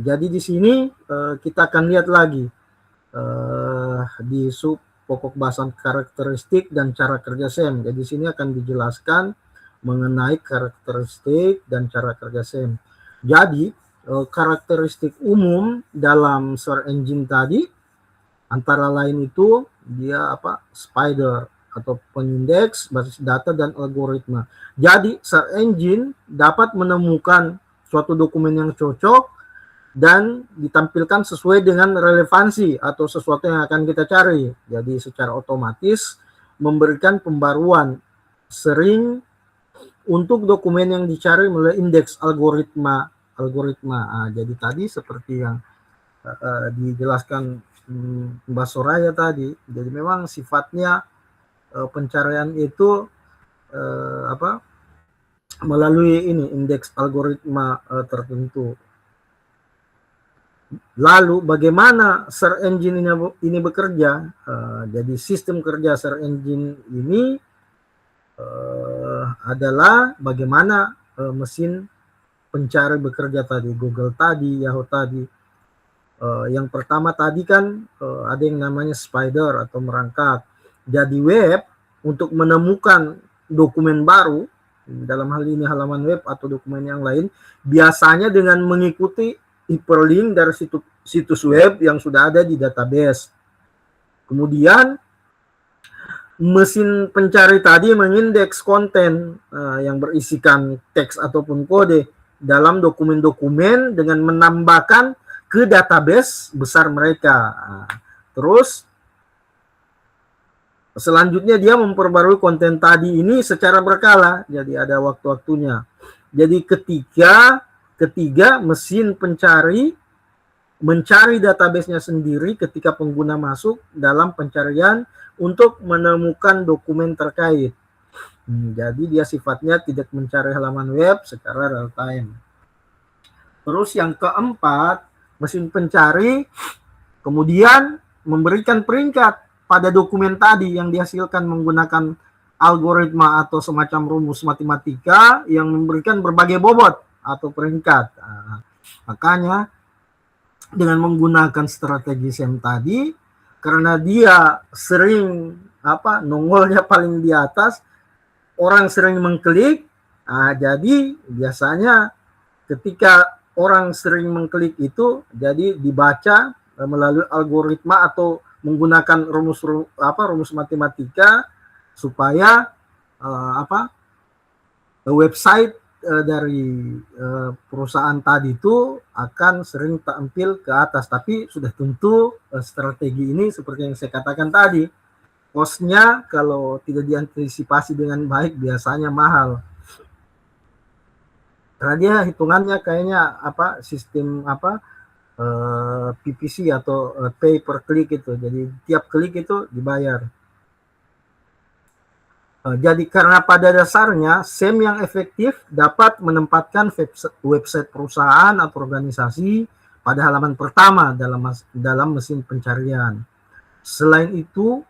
Jadi di sini kita akan lihat lagi di sub pokok bahasan karakteristik dan cara kerja SEM. Jadi di sini akan dijelaskan mengenai karakteristik dan cara kerja SEM. Jadi karakteristik umum dalam search engine tadi antara lain itu dia spider atau pengindeks, basis data, dan algoritma. Jadi search engine dapat menemukan suatu dokumen yang cocok dan ditampilkan sesuai dengan relevansi atau sesuatu yang akan kita cari. Jadi secara otomatis memberikan pembaruan sering untuk dokumen yang dicari melalui indeks algoritma. Jadi tadi seperti yang dijelaskan Mbak Soraya tadi, jadi memang sifatnya pencarian itu melalui ini indeks algoritma tertentu. Lalu bagaimana search engine ini bekerja? Jadi sistem kerja search engine ini adalah bagaimana mesin pencari bekerja tadi, Google tadi, Yahoo tadi. Yang pertama tadi kan ada yang namanya spider atau merangkak. Jadi web untuk menemukan dokumen baru, dalam hal ini halaman web atau dokumen yang lain, biasanya dengan mengikuti hyperlink dari situs web yang sudah ada di database. Kemudian mesin pencari tadi mengindeks konten yang berisikan teks ataupun kode dalam dokumen-dokumen dengan menambahkan ke database besar mereka. Terus selanjutnya dia memperbarui konten tadi ini secara berkala, jadi ada waktu-waktunya. Jadi ketiga mesin pencari mencari database-nya sendiri ketika pengguna masuk dalam pencarian untuk menemukan dokumen terkait. Jadi dia sifatnya tidak mencari halaman web secara real time. Terus yang keempat, mesin pencari kemudian memberikan peringkat pada dokumen tadi yang dihasilkan menggunakan algoritma atau semacam rumus matematika yang memberikan berbagai bobot atau peringkat. Makanya dengan menggunakan strategi SEM tadi, karena dia sering nongolnya paling di atas, orang sering mengklik, jadi biasanya ketika orang sering mengklik itu, jadi dibaca melalui algoritma atau menggunakan rumus matematika supaya website dari perusahaan tadi itu akan sering tampil ke atas. Tapi sudah tentu strategi ini seperti yang saya katakan tadi, cost-nya kalau tidak diantisipasi dengan baik biasanya mahal. Karena dia hitungannya kayaknya sistem PPC atau pay per click itu. Jadi tiap klik itu dibayar. Jadi karena pada dasarnya SEM yang efektif dapat menempatkan website perusahaan atau organisasi pada halaman pertama dalam mesin pencarian. Selain itu,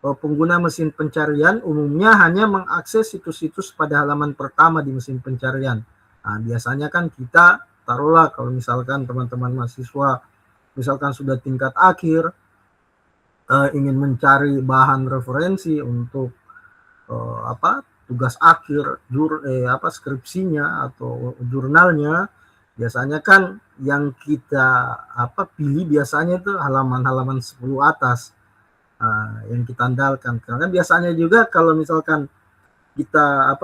pengguna mesin pencarian umumnya hanya mengakses situs-situs pada halaman pertama di mesin pencarian. Biasanya kan kita taruhlah kalau misalkan teman-teman mahasiswa misalkan sudah tingkat akhir, ingin mencari bahan referensi untuk tugas akhir skripsinya atau jurnalnya, biasanya kan yang kita pilih biasanya itu halaman-halaman 10 atas yang kita andalkan. Karena biasanya juga kalau misalkan kita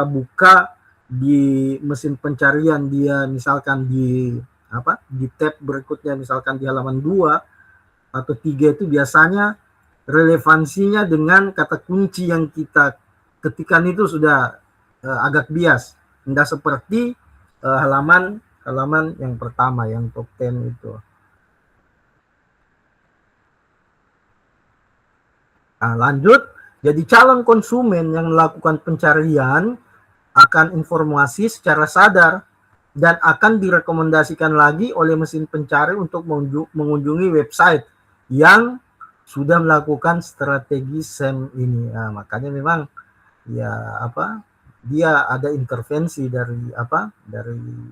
buka di mesin pencarian, dia misalkan di tab berikutnya misalkan di halaman 2 atau 3 itu biasanya relevansinya dengan kata kunci yang kita ketikkan itu sudah agak bias, tidak seperti halaman yang pertama yang top 10 itu. Lanjut, jadi calon konsumen yang melakukan pencarian akan informasi secara sadar dan akan direkomendasikan lagi oleh mesin pencari untuk mengunjungi website yang sudah melakukan strategi SEM ini. Makanya memang dia ada intervensi dari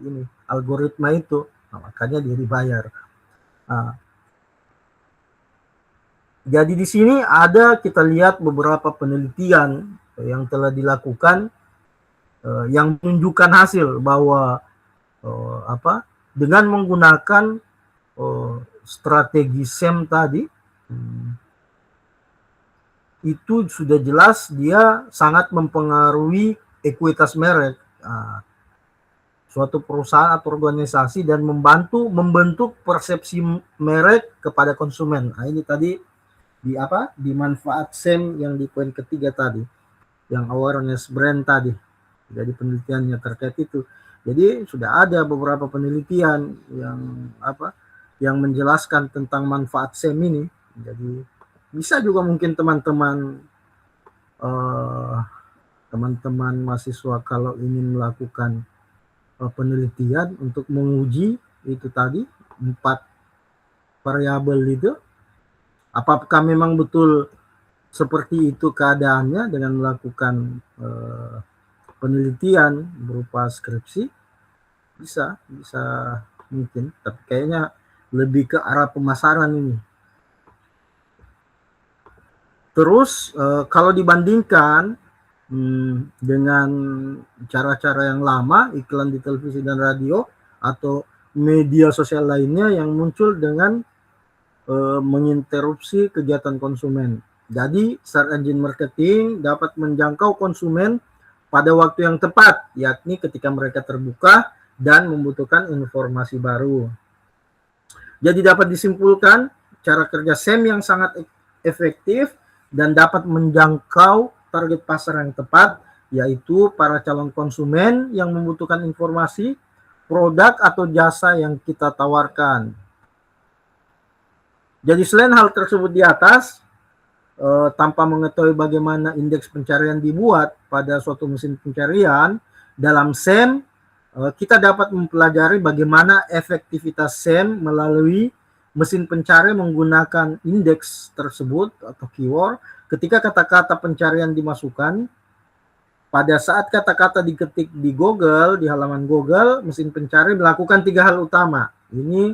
ini algoritma itu. Makanya dia dibayar. Jadi di sini kita lihat beberapa penelitian yang telah dilakukan yang menunjukkan hasil bahwa dengan menggunakan strategi SEM tadi, itu sudah jelas dia sangat mempengaruhi ekuitas merek suatu perusahaan atau organisasi dan membentuk persepsi merek kepada konsumen. Ini tadi di manfaat SEM yang di poin ketiga tadi, yang awareness brand tadi. Jadi penelitiannya terkait itu. Jadi sudah ada beberapa penelitian yang menjelaskan tentang manfaat SEM ini. Jadi bisa juga mungkin teman-teman mahasiswa kalau ingin melakukan penelitian untuk menguji itu tadi 4 variabel itu, apakah memang betul seperti itu keadaannya dengan melakukan penelitian berupa skripsi, bisa mungkin, tapi kayaknya lebih ke arah pemasaran ini. Terus kalau dibandingkan dengan cara-cara yang lama, iklan di televisi dan radio atau media sosial lainnya yang muncul dengan menginterupsi kegiatan konsumen. Jadi search engine marketing dapat menjangkau konsumen pada waktu yang tepat, yakni ketika mereka terbuka dan membutuhkan informasi baru. Jadi dapat disimpulkan cara kerja SEM yang sangat efektif dan dapat menjangkau target pasar yang tepat, yaitu para calon konsumen yang membutuhkan informasi, produk atau jasa yang kita tawarkan. Jadi selain hal tersebut di atas, tanpa mengetahui bagaimana indeks pencarian dibuat pada suatu mesin pencarian, dalam SEM kita dapat mempelajari bagaimana efektivitas SEM melalui mesin pencari menggunakan indeks tersebut atau keyword ketika kata-kata pencarian dimasukkan. Pada saat kata-kata diketik di Google, di halaman Google, mesin pencari melakukan 3 hal utama. Ini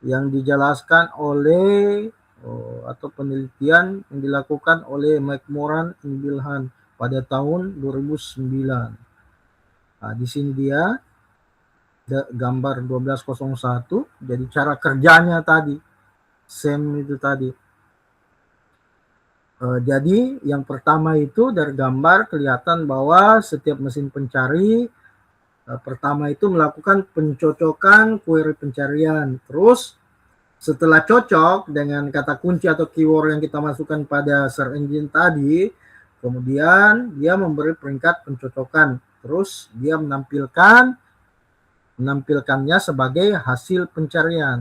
yang dijelaskan oleh atau penelitian yang dilakukan oleh McMoran Bilhan pada tahun 2009. Nah, di sini dia gambar 1201. Jadi cara kerjanya tadi, SEM itu tadi. Jadi yang pertama itu dari gambar kelihatan bahwa setiap mesin pencari pertama itu melakukan pencocokan query pencarian. Terus setelah cocok dengan kata kunci atau keyword yang kita masukkan pada search engine tadi, kemudian dia memberi peringkat pencocokan. Terus dia menampilkannya sebagai hasil pencarian.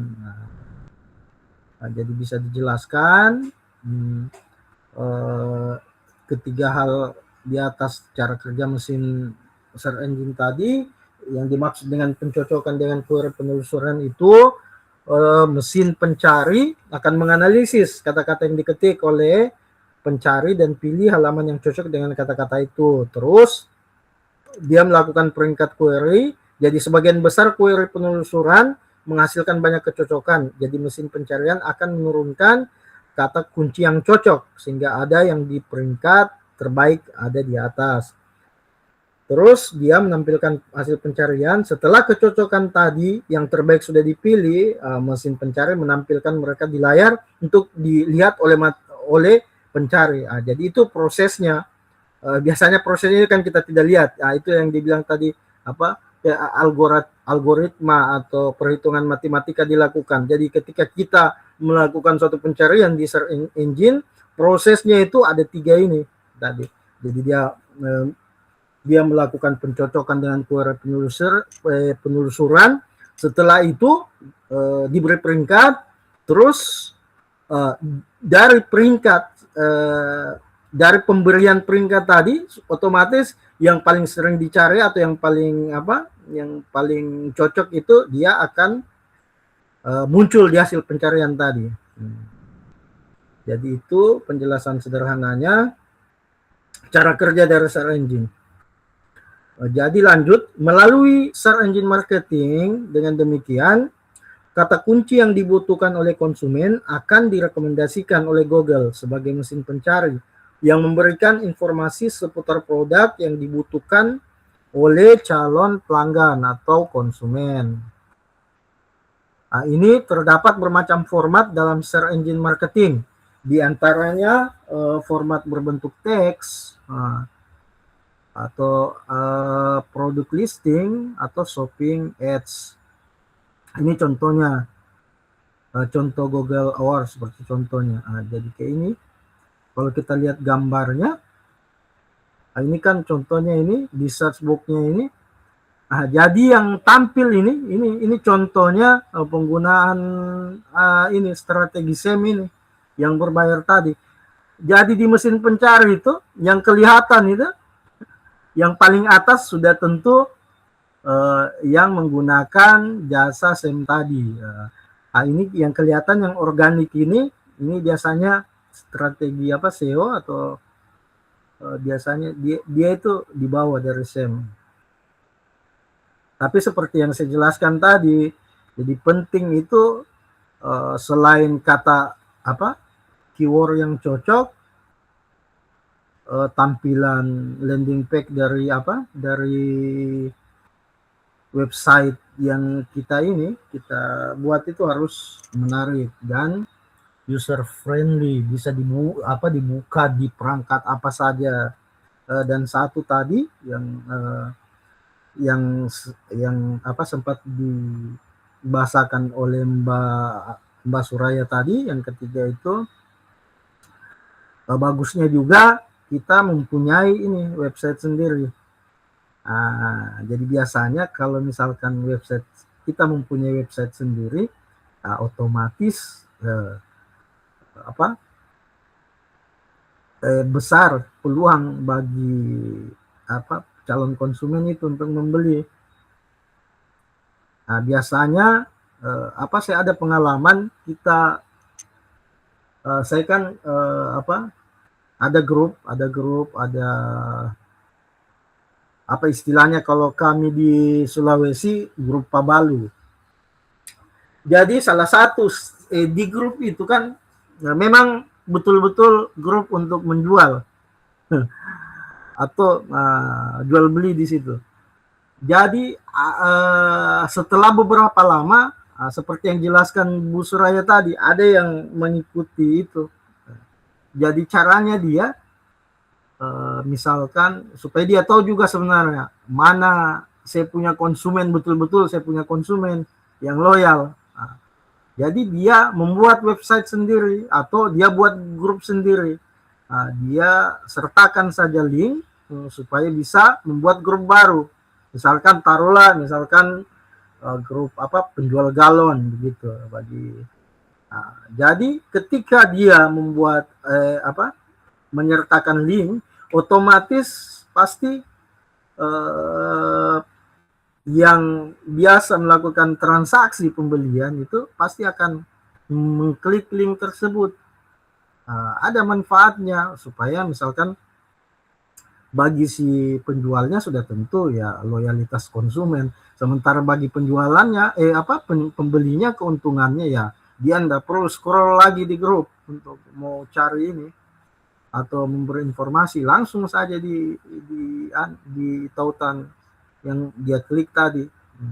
Nah, jadi bisa dijelaskan ketiga hal di atas cara kerja mesin search engine tadi. Yang dimaksud dengan pencocokan dengan query penelusuran itu, mesin pencari akan menganalisis kata-kata yang diketik oleh pencari dan pilih halaman yang cocok dengan kata-kata itu. Terus dia melakukan peringkat query. Jadi sebagian besar query penelusuran menghasilkan banyak kecocokan. Jadi mesin pencarian akan menurunkan kata kunci yang cocok sehingga ada yang di peringkat terbaik ada di atas. Terus dia menampilkan hasil pencarian. Setelah kecocokan tadi yang terbaik sudah dipilih, mesin pencari menampilkan mereka di layar untuk dilihat oleh pencari. Jadi itu prosesnya. Biasanya prosesnya kan kita tidak lihat. Itu yang dibilang tadi algoritma atau perhitungan matematika dilakukan. Jadi ketika kita melakukan suatu pencarian di search engine, prosesnya itu ada 3 ini tadi. Jadi dia melakukan pencocokan dengan query penelusuran. Setelah itu diberi peringkat. Terus dari peringkat dari pemberian peringkat tadi, otomatis yang paling sering dicari atau yang paling cocok itu dia akan muncul di hasil pencarian tadi. Jadi itu penjelasan sederhananya cara kerja dari search engine. Jadi lanjut, melalui search engine marketing, dengan demikian kata kunci yang dibutuhkan oleh konsumen akan direkomendasikan oleh Google sebagai mesin pencari yang memberikan informasi seputar produk yang dibutuhkan oleh calon pelanggan atau konsumen. Nah, ini terdapat bermacam format dalam search engine marketing. Di antaranya format berbentuk teks, atau produk listing atau shopping ads. Ini contohnya, contoh Google Ads seperti contohnya. Jadi kayak ini, kalau kita lihat gambarnya, ini kan contohnya ini di search box-nya ini. Jadi yang tampil ini contohnya penggunaan ini strategi SEM ini yang berbayar tadi. Jadi di mesin pencari itu yang kelihatan itu, yang paling atas sudah tentu yang menggunakan jasa SEM tadi. Ini yang kelihatan yang organik ini biasanya strategi SEO atau biasanya dia itu dibawa dari SEM. Tapi seperti yang saya jelaskan tadi, jadi penting itu selain kata keyword yang cocok, tampilan landing page dari website yang kita buat itu harus menarik dan user friendly, bisa dibuka di perangkat apa saja. Dan satu tadi yang sempat dibahasakan oleh Mbak Suraya tadi, yang ketiga itu bagusnya juga kita mempunyai ini website sendiri. Jadi biasanya kalau misalkan kita mempunyai website sendiri, otomatis besar peluang bagi calon konsumen itu untuk membeli. Biasanya saya ada pengalaman, saya kan ada grup, ada apa istilahnya kalau kami di Sulawesi, grup Pabalu. Jadi salah satu di grup itu kan memang betul-betul grup untuk menjual atau jual beli di situ. Jadi setelah beberapa lama, seperti yang jelaskan Bu Suraya tadi, ada yang mengikuti itu. Jadi caranya dia misalkan supaya dia tahu juga sebenarnya mana saya punya konsumen, betul-betul saya punya konsumen yang loyal. Jadi dia membuat website sendiri atau dia buat grup sendiri. Dia sertakan saja link supaya bisa membuat grup baru. Misalkan taruhlah grup penjual galon begitu bagi. Jadi ketika dia membuat menyertakan link, otomatis pasti yang biasa melakukan transaksi pembelian itu pasti akan mengklik link tersebut. Ada manfaatnya supaya misalkan bagi si penjualnya sudah tentu ya loyalitas konsumen, sementara bagi penjualannya pembelinya keuntungannya ya dia tidak perlu scroll lagi di grup untuk mau cari ini atau memberi informasi, langsung saja di tautan yang dia klik tadi,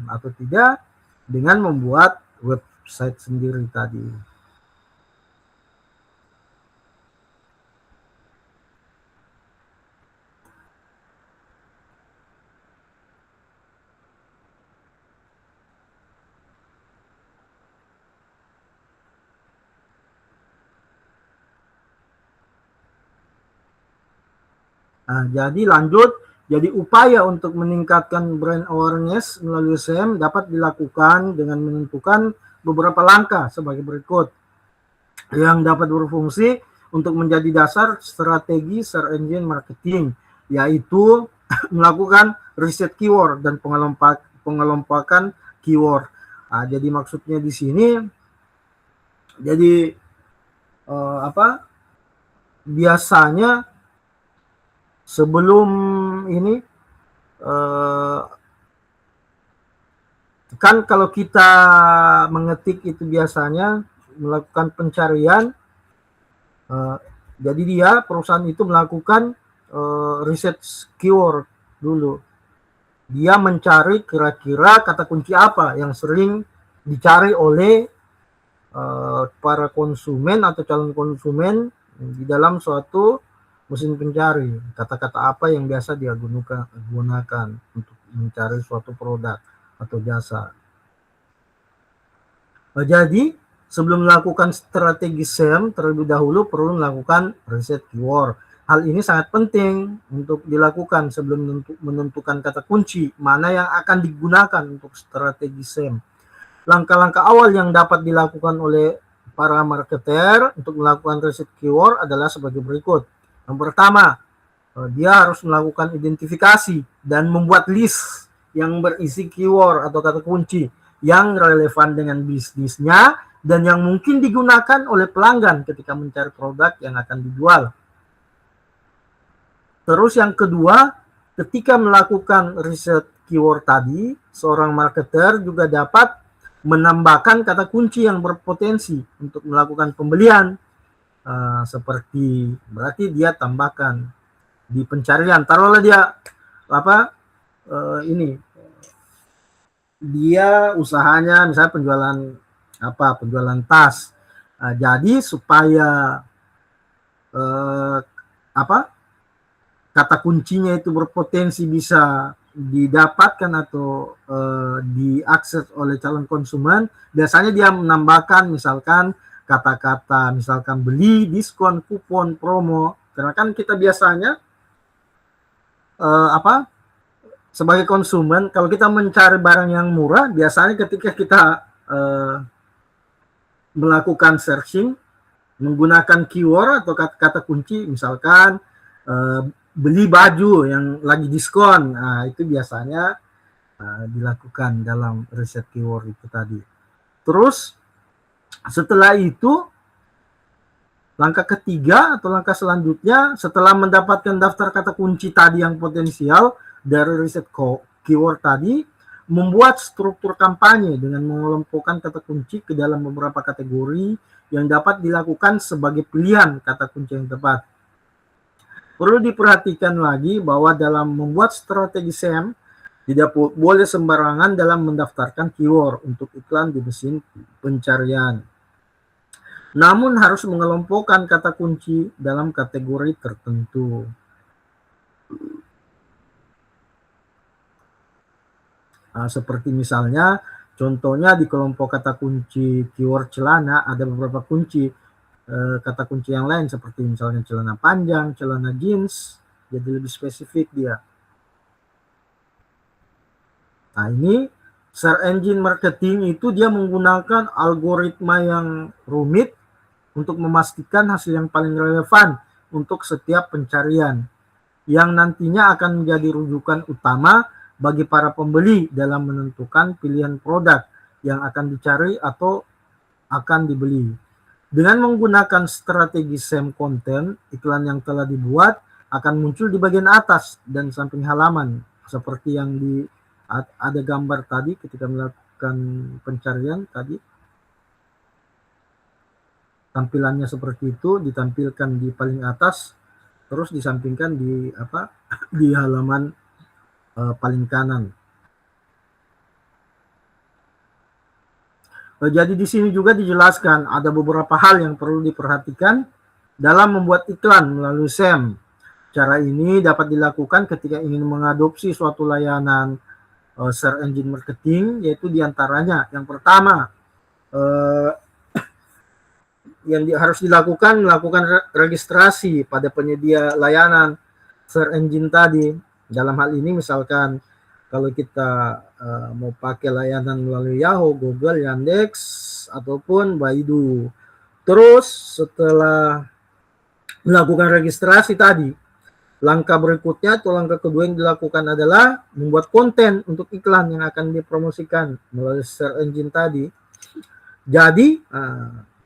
atau tidak dengan membuat website sendiri tadi. Jadi lanjut, jadi upaya untuk meningkatkan brand awareness melalui SEM dapat dilakukan dengan menentukan beberapa langkah sebagai berikut yang dapat berfungsi untuk menjadi dasar strategi search engine marketing, yaitu melakukan riset keyword dan pengelompokan keyword. Jadi maksudnya di sini, jadi biasanya sebelum ini kan kalau kita mengetik itu biasanya melakukan pencarian, jadi dia perusahaan itu melakukan riset keyword dulu. Dia mencari kira-kira kata kunci apa yang sering dicari oleh para konsumen atau calon konsumen di dalam suatu mesin pencari. Kata-kata apa yang biasa dia gunakan untuk mencari suatu produk atau jasa. Jadi sebelum melakukan strategi SEM terlebih dahulu perlu melakukan riset keyword. Hal ini sangat penting untuk dilakukan sebelum menentukan kata kunci mana yang akan digunakan untuk strategi SEM. Langkah-langkah awal yang dapat dilakukan oleh para marketer untuk melakukan riset keyword adalah sebagai berikut. Yang pertama, dia harus melakukan identifikasi dan membuat list yang berisi keyword atau kata kunci yang relevan dengan bisnisnya dan yang mungkin digunakan oleh pelanggan ketika mencari produk yang akan dijual. Terus yang kedua, ketika melakukan riset keyword tadi, seorang marketer juga dapat menambahkan kata kunci yang berpotensi untuk melakukan pembelian. Seperti berarti dia tambahkan di pencarian, taruhlah dia dia usahanya misalnya penjualan tas, Jadi supaya kata kuncinya itu berpotensi bisa didapatkan atau diakses oleh calon konsumen, biasanya dia menambahkan misalkan kata-kata misalkan beli, diskon, kupon, promo. Karena kan kita biasanya sebagai konsumen kalau kita mencari barang yang murah, biasanya ketika kita melakukan searching menggunakan keyword atau kata kunci, misalkan beli baju yang lagi diskon, itu biasanya dilakukan dalam riset keyword itu tadi. Terus setelah itu langkah ketiga atau langkah selanjutnya, setelah mendapatkan daftar kata kunci tadi yang potensial dari riset keyword tadi, membuat struktur kampanye dengan mengelompokkan kata kunci ke dalam beberapa kategori yang dapat dilakukan sebagai pilihan kata kunci yang tepat. Perlu diperhatikan lagi bahwa dalam membuat strategi SEM, tidak boleh sembarangan dalam mendaftarkan keyword untuk iklan di mesin pencarian. Namun harus mengelompokkan kata kunci dalam kategori tertentu. Seperti misalnya, contohnya di kelompok kata kunci keyword celana, ada beberapa kunci kata kunci yang lain seperti misalnya celana panjang, celana jeans, jadi lebih spesifik dia. Nah ini search engine marketing itu dia menggunakan algoritma yang rumit untuk memastikan hasil yang paling relevan untuk setiap pencarian, yang nantinya akan menjadi rujukan utama bagi para pembeli dalam menentukan pilihan produk yang akan dicari atau akan dibeli. Dengan menggunakan strategi SEM konten, iklan yang telah dibuat akan muncul di bagian atas dan samping halaman, seperti yang ada gambar tadi ketika melakukan pencarian tadi. Tampilannya seperti itu, ditampilkan di paling atas, terus disampingkan di halaman paling kanan. Jadi di sini juga dijelaskan ada beberapa hal yang perlu diperhatikan dalam membuat iklan melalui SEM. Cara ini dapat dilakukan ketika ingin mengadopsi suatu layanan search engine marketing, yaitu diantaranya yang pertama yang harus dilakukan, melakukan registrasi pada penyedia layanan search engine tadi. Dalam hal ini misalkan kalau kita mau pakai layanan melalui Yahoo, Google, Yandex, ataupun Baidu. Terus setelah melakukan registrasi tadi, langkah berikutnya atau langkah kedua yang dilakukan adalah membuat konten untuk iklan yang akan dipromosikan melalui search engine tadi. Jadi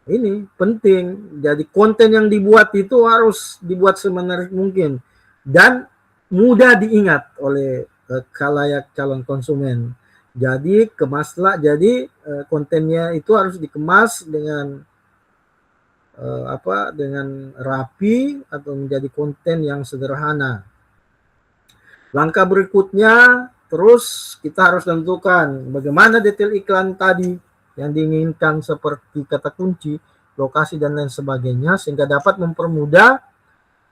ini penting, jadi konten yang dibuat itu harus dibuat semenarik mungkin dan mudah diingat oleh khalayak calon konsumen. Jadi jadi kontennya itu harus dikemas dengan dengan rapi atau menjadi konten yang sederhana. Langkah berikutnya, terus kita harus tentukan bagaimana detail iklan tadi yang diinginkan seperti kata kunci, lokasi dan lain sebagainya, sehingga dapat mempermudah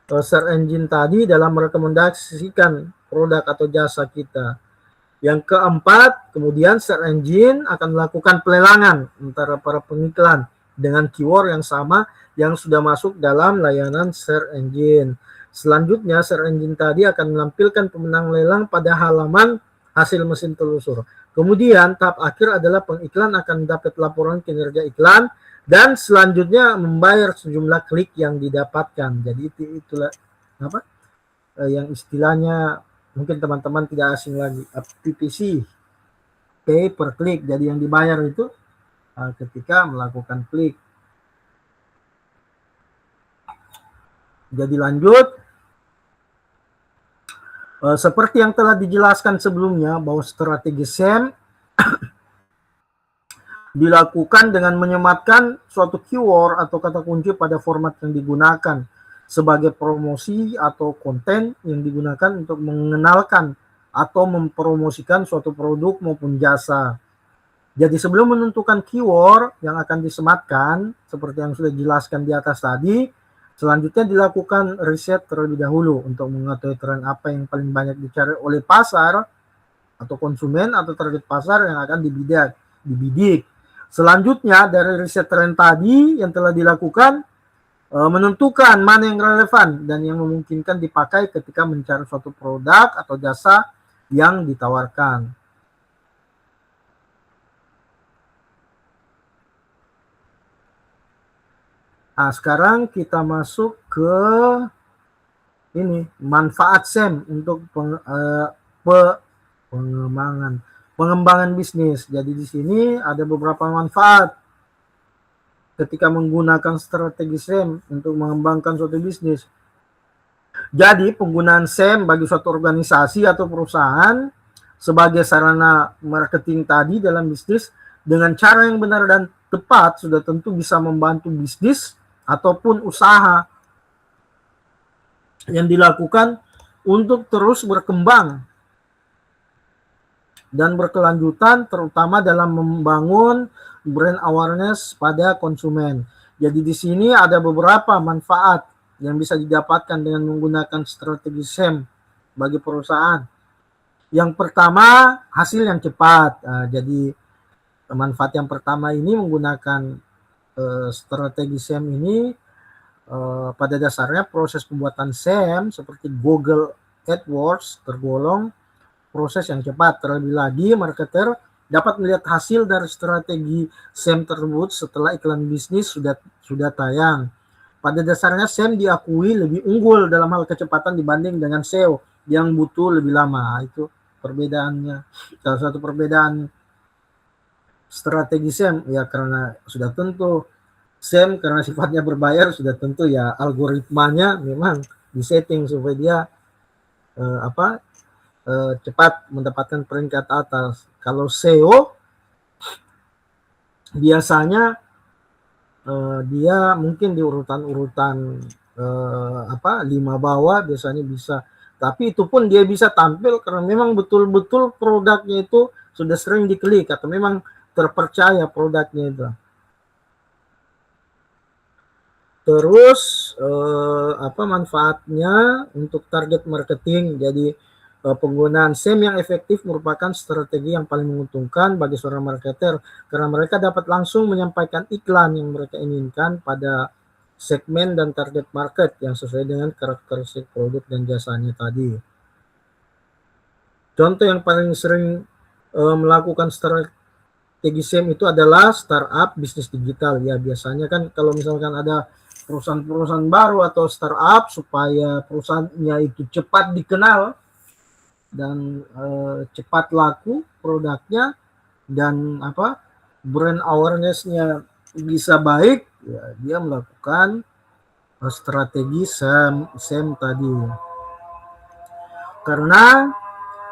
search engine tadi dalam merekomendasikan produk atau jasa kita. Yang keempat, kemudian search engine akan melakukan pelelangan antara para pengiklan dengan keyword yang sama yang sudah masuk dalam layanan search engine. Selanjutnya, search engine tadi akan menampilkan pemenang lelang pada halaman hasil mesin telusur. Kemudian, tahap akhir adalah pengiklan akan dapat laporan kinerja iklan dan selanjutnya membayar sejumlah klik yang didapatkan. Jadi itulah yang istilahnya mungkin teman-teman tidak asing lagi, PPC, pay per click. Jadi yang dibayar itu ketika melakukan klik. Jadi lanjut, seperti yang telah dijelaskan sebelumnya bahwa strategi SEM dilakukan dengan menyematkan suatu keyword atau kata kunci pada format yang digunakan sebagai promosi atau konten yang digunakan untuk mengenalkan atau mempromosikan suatu produk maupun jasa. Jadi sebelum menentukan keyword yang akan disematkan, seperti yang sudah dijelaskan di atas tadi, selanjutnya dilakukan riset terlebih dahulu untuk mengetahui tren apa yang paling banyak dicari oleh pasar atau konsumen atau target pasar yang akan dibidik. Selanjutnya dari riset tren tadi yang telah dilakukan, menentukan mana yang relevan dan yang memungkinkan dipakai ketika mencari suatu produk atau jasa yang ditawarkan. Nah, sekarang kita masuk ke ini, manfaat SEM untuk pengembangan bisnis. Jadi di sini ada beberapa manfaat ketika menggunakan strategi SEM untuk mengembangkan suatu bisnis. Jadi penggunaan SEM bagi suatu organisasi atau perusahaan sebagai sarana marketing tadi dalam bisnis dengan cara yang benar dan tepat sudah tentu bisa membantu bisnis ataupun usaha yang dilakukan untuk terus berkembang dan berkelanjutan, terutama dalam membangun brand awareness pada konsumen. Jadi di sini ada beberapa manfaat yang bisa didapatkan dengan menggunakan strategi SEM bagi perusahaan. Yang pertama, hasil yang cepat. Jadi manfaat yang pertama ini menggunakan strategi SEM ini, pada dasarnya proses pembuatan SEM seperti Google AdWords tergolong proses yang cepat. Terlebih lagi, marketer dapat melihat hasil dari strategi SEM tersebut setelah iklan bisnis sudah tayang. Pada dasarnya SEM diakui lebih unggul dalam hal kecepatan dibanding dengan SEO yang butuh lebih lama. Itu perbedaannya. Salah satu perbedaan strategi SEM ya, karena sudah tentu SEM karena sifatnya berbayar sudah tentu ya algoritmanya memang disetting supaya dia cepat mendapatkan peringkat atas. Kalau SEO biasanya dia mungkin di urutan-urutan 5 bawah biasanya bisa. Tapi itu pun dia bisa tampil karena memang betul-betul produknya itu sudah sering diklik atau memang terpercaya produknya itu. Terus manfaatnya untuk target marketing. Jadi penggunaan SEM yang efektif merupakan strategi yang paling menguntungkan bagi seorang marketer karena mereka dapat langsung menyampaikan iklan yang mereka inginkan pada segmen dan target market yang sesuai dengan karakteristik produk dan jasanya tadi. Contoh yang paling sering melakukan strategi SEM itu adalah startup bisnis digital. Ya biasanya kan kalau misalkan ada perusahaan-perusahaan baru atau startup supaya perusahaannya itu cepat dikenal dan cepat laku produknya dan brand awareness-nya bisa baik, ya dia melakukan strategi SEM tadi. Karena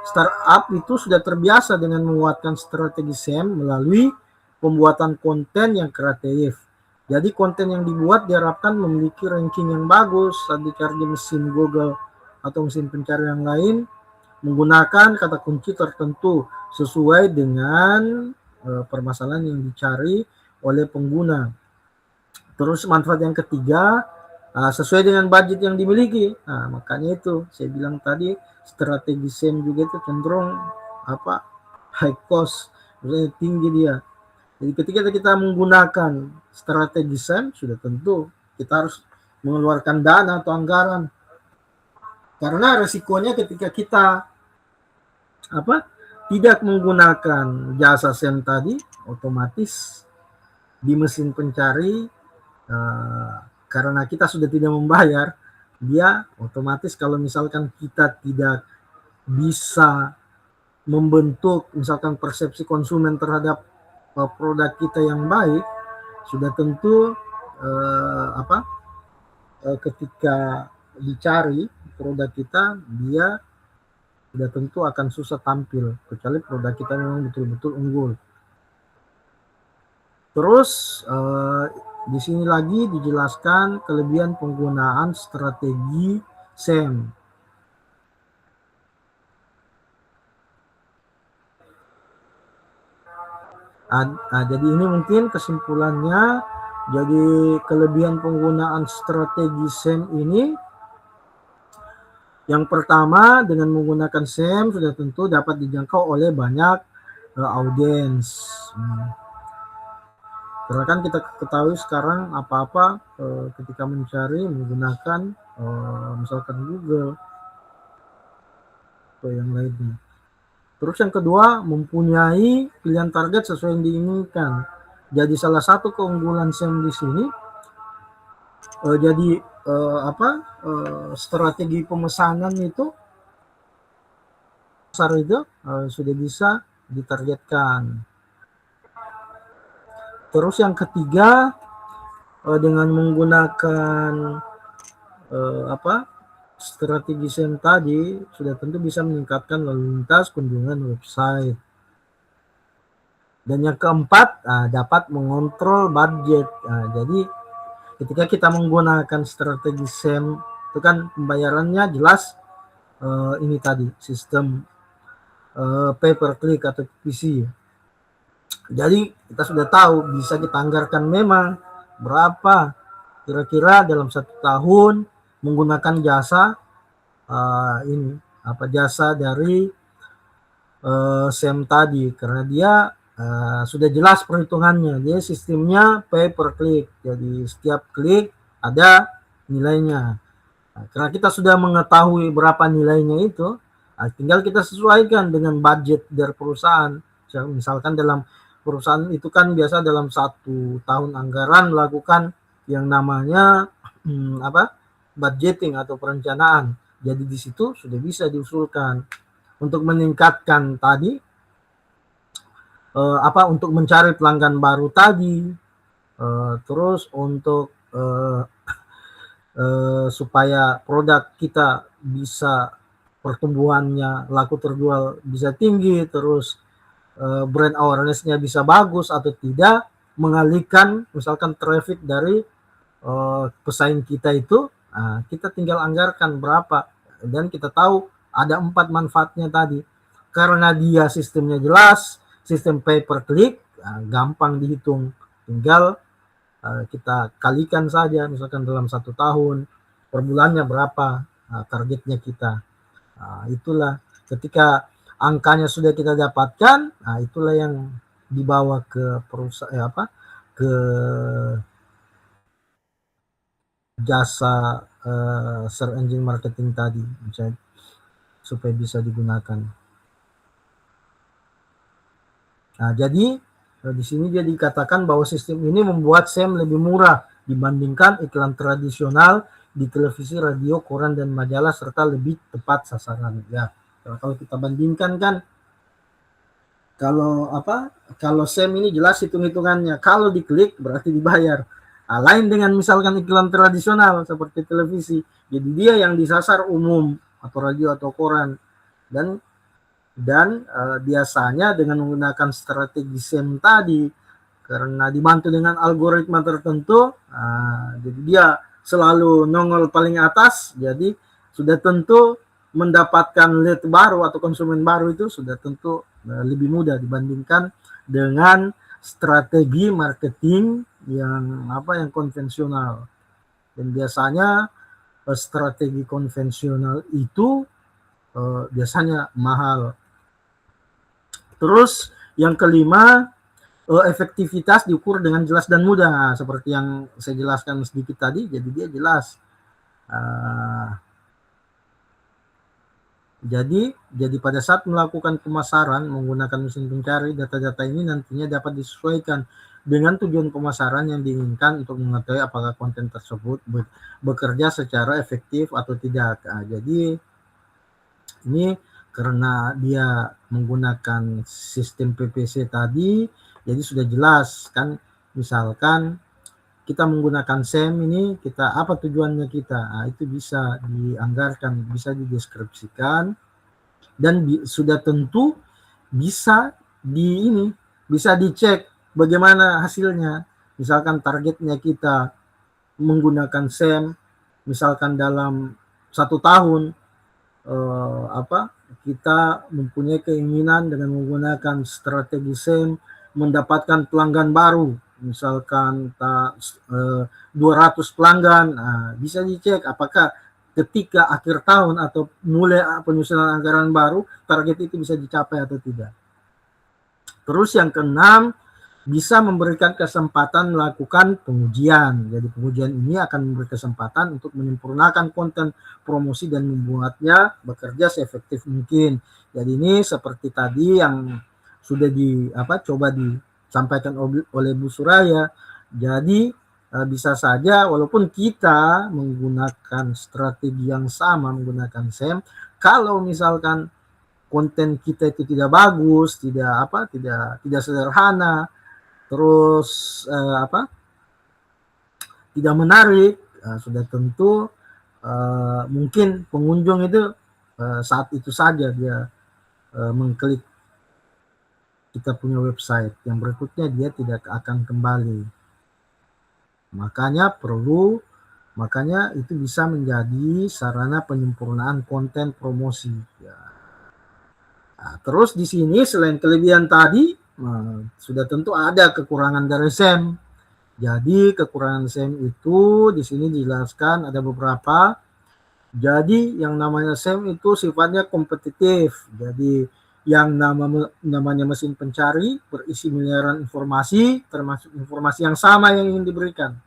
startup itu sudah terbiasa dengan menguatkan strategi SEM melalui pembuatan konten yang kreatif. Jadi konten yang dibuat diharapkan memiliki ranking yang bagus saat dicari di mesin Google atau mesin pencari yang lain, menggunakan kata kunci tertentu sesuai dengan permasalahan yang dicari oleh pengguna. Terus manfaat yang ketiga, sesuai dengan budget yang dimiliki. Nah, makanya itu saya bilang tadi strategi SEM juga itu cenderung high cost, maksudnya tinggi dia. Jadi ketika kita menggunakan strategi SEM sudah tentu kita harus mengeluarkan dana atau anggaran. Karena resikonya ketika kita tidak menggunakan jasa SEM tadi, otomatis di mesin pencari karena kita sudah tidak membayar, dia otomatis kalau misalkan kita tidak bisa membentuk misalkan persepsi konsumen terhadap produk kita yang baik, sudah tentu ketika dicari produk kita, dia sudah tentu akan susah tampil kecuali produk kita memang betul-betul unggul. Terus di sini lagi dijelaskan kelebihan penggunaan strategi SEM. Jadi ini mungkin kesimpulannya. Jadi kelebihan penggunaan strategi SEM ini, yang pertama, dengan menggunakan SEM sudah tentu dapat dijangkau oleh banyak audiens. Karena kan kita ketahui sekarang apa-apa ketika mencari menggunakan misalkan Google atau yang lainnya. Terus yang kedua, mempunyai pilihan target sesuai yang diinginkan. Jadi salah satu keunggulan SEM di sini, strategi pemesanan itu pasar itu sudah bisa ditargetkan. Terus yang ketiga, dengan menggunakan strategi SEM tadi sudah tentu bisa meningkatkan lalu lintas kunjungan website. Dan yang keempat, dapat mengontrol budget. Jadi ketika kita menggunakan strategi SEM itu kan pembayarannya jelas ini tadi sistem pay per click atau PPC. Jadi kita sudah tahu bisa kita anggarkan memang berapa kira-kira dalam 1 tahun menggunakan jasa jasa dari SEM tadi, karena dia sudah jelas perhitungannya. Dia sistemnya pay per click, jadi setiap klik ada nilainya. Karena kita sudah mengetahui berapa nilainya itu, tinggal kita sesuaikan dengan budget dari perusahaan. Misalkan dalam perusahaan itu kan biasa dalam 1 tahun anggaran melakukan yang namanya budgeting atau perencanaan. Jadi di situ sudah bisa diusulkan untuk meningkatkan tadi untuk mencari pelanggan baru tadi, terus untuk supaya produk kita bisa pertumbuhannya, laku terjual bisa tinggi, terus brand awareness-nya bisa bagus atau tidak, mengalihkan misalkan traffic dari pesaing kita itu, kita tinggal anggarkan berapa, dan kita tahu ada 4 manfaatnya tadi. Karena dia sistemnya jelas, sistem pay per click, gampang dihitung, tinggal kita kalikan saja, misalkan dalam 1 tahun per bulannya berapa targetnya kita. Itulah ketika angkanya sudah kita dapatkan, itulah yang dibawa ke perusahaan ke jasa search engine marketing tadi, misalnya, supaya bisa digunakan. Jadi di sini dia dikatakan bahwa sistem ini membuat SEM lebih murah dibandingkan iklan tradisional di televisi, radio, koran, dan majalah, serta lebih tepat sasaran. Ya, kalau kita bandingkan kan, kalau SEM ini jelas hitung-hitungannya, kalau diklik berarti dibayar. Lain dengan misalkan iklan tradisional seperti televisi, jadi dia yang disasar umum atau radio atau koran, dan biasanya dengan menggunakan strategi SEM tadi, karena dibantu dengan algoritma tertentu, jadi dia selalu nongol paling atas, jadi sudah tentu mendapatkan lead baru atau konsumen baru itu sudah tentu lebih mudah dibandingkan dengan strategi marketing yang konvensional. Dan biasanya strategi konvensional itu biasanya mahal. Terus yang kelima, efektivitas diukur dengan jelas dan mudah, seperti yang saya jelaskan sedikit tadi. Jadi dia jelas. Jadi pada saat melakukan pemasaran menggunakan mesin pencari, data-data ini nantinya dapat disesuaikan dengan tujuan pemasaran yang diinginkan untuk mengetahui apakah konten tersebut bekerja secara efektif atau tidak. Jadi ini karena dia menggunakan sistem PPC tadi, jadi sudah jelas kan. Misalkan kita menggunakan SEM ini, kita apa tujuannya kita, itu bisa dianggarkan, bisa dideskripsikan, dan sudah tentu bisa bisa dicek bagaimana hasilnya. Misalkan targetnya kita menggunakan SEM, misalkan dalam 1 tahun kita mempunyai keinginan dengan menggunakan strategi SEM mendapatkan pelanggan baru, misalkan 200 pelanggan, bisa dicek apakah ketika akhir tahun atau mulai penyusunan anggaran baru target itu bisa dicapai atau tidak. Terus yang keenam, bisa memberikan kesempatan melakukan pengujian. Jadi pengujian ini akan memberi kesempatan untuk menyempurnakan konten promosi dan membuatnya bekerja seefektif mungkin. Jadi ini seperti tadi yang sudah coba disampaikan oleh Bu Suraya. Jadi bisa saja walaupun kita menggunakan strategi yang sama, menggunakan SEM, kalau misalkan konten kita itu tidak bagus, tidak sederhana, terus tidak menarik, sudah tentu mungkin pengunjung itu saat itu saja dia mengklik kita punya website, yang berikutnya dia tidak akan kembali. Makanya itu bisa menjadi sarana penyempurnaan konten promosi. Ya. Nah, terus di sini selain kelebihan tadi, sudah tentu ada kekurangan dari SEM. Jadi kekurangan SEM itu di sini dijelaskan ada beberapa. Jadi yang namanya SEM itu sifatnya kompetitif. Jadi yang namanya mesin pencari berisi miliaran informasi, termasuk informasi yang sama yang ingin diberikan.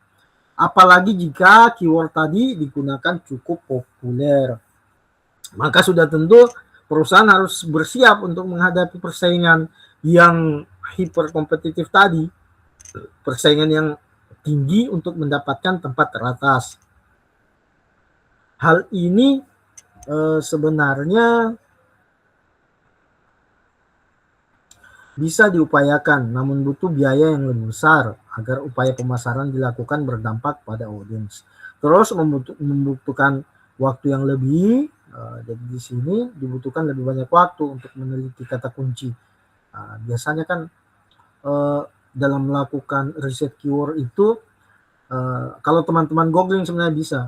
Apalagi jika keyword tadi digunakan cukup populer. Maka sudah tentu perusahaan harus bersiap untuk menghadapi persaingan yang hiperkompetitif tadi, persaingan yang tinggi untuk mendapatkan tempat teratas. Hal ini sebenarnya bisa diupayakan, namun butuh biaya yang lebih besar agar upaya pemasaran dilakukan berdampak pada audiens. Terus membutuhkan waktu yang lebih. Jadi di sini dibutuhkan lebih banyak waktu untuk meneliti kata kunci. Biasanya kan dalam melakukan riset keyword itu, kalau teman-teman googling sebenarnya bisa,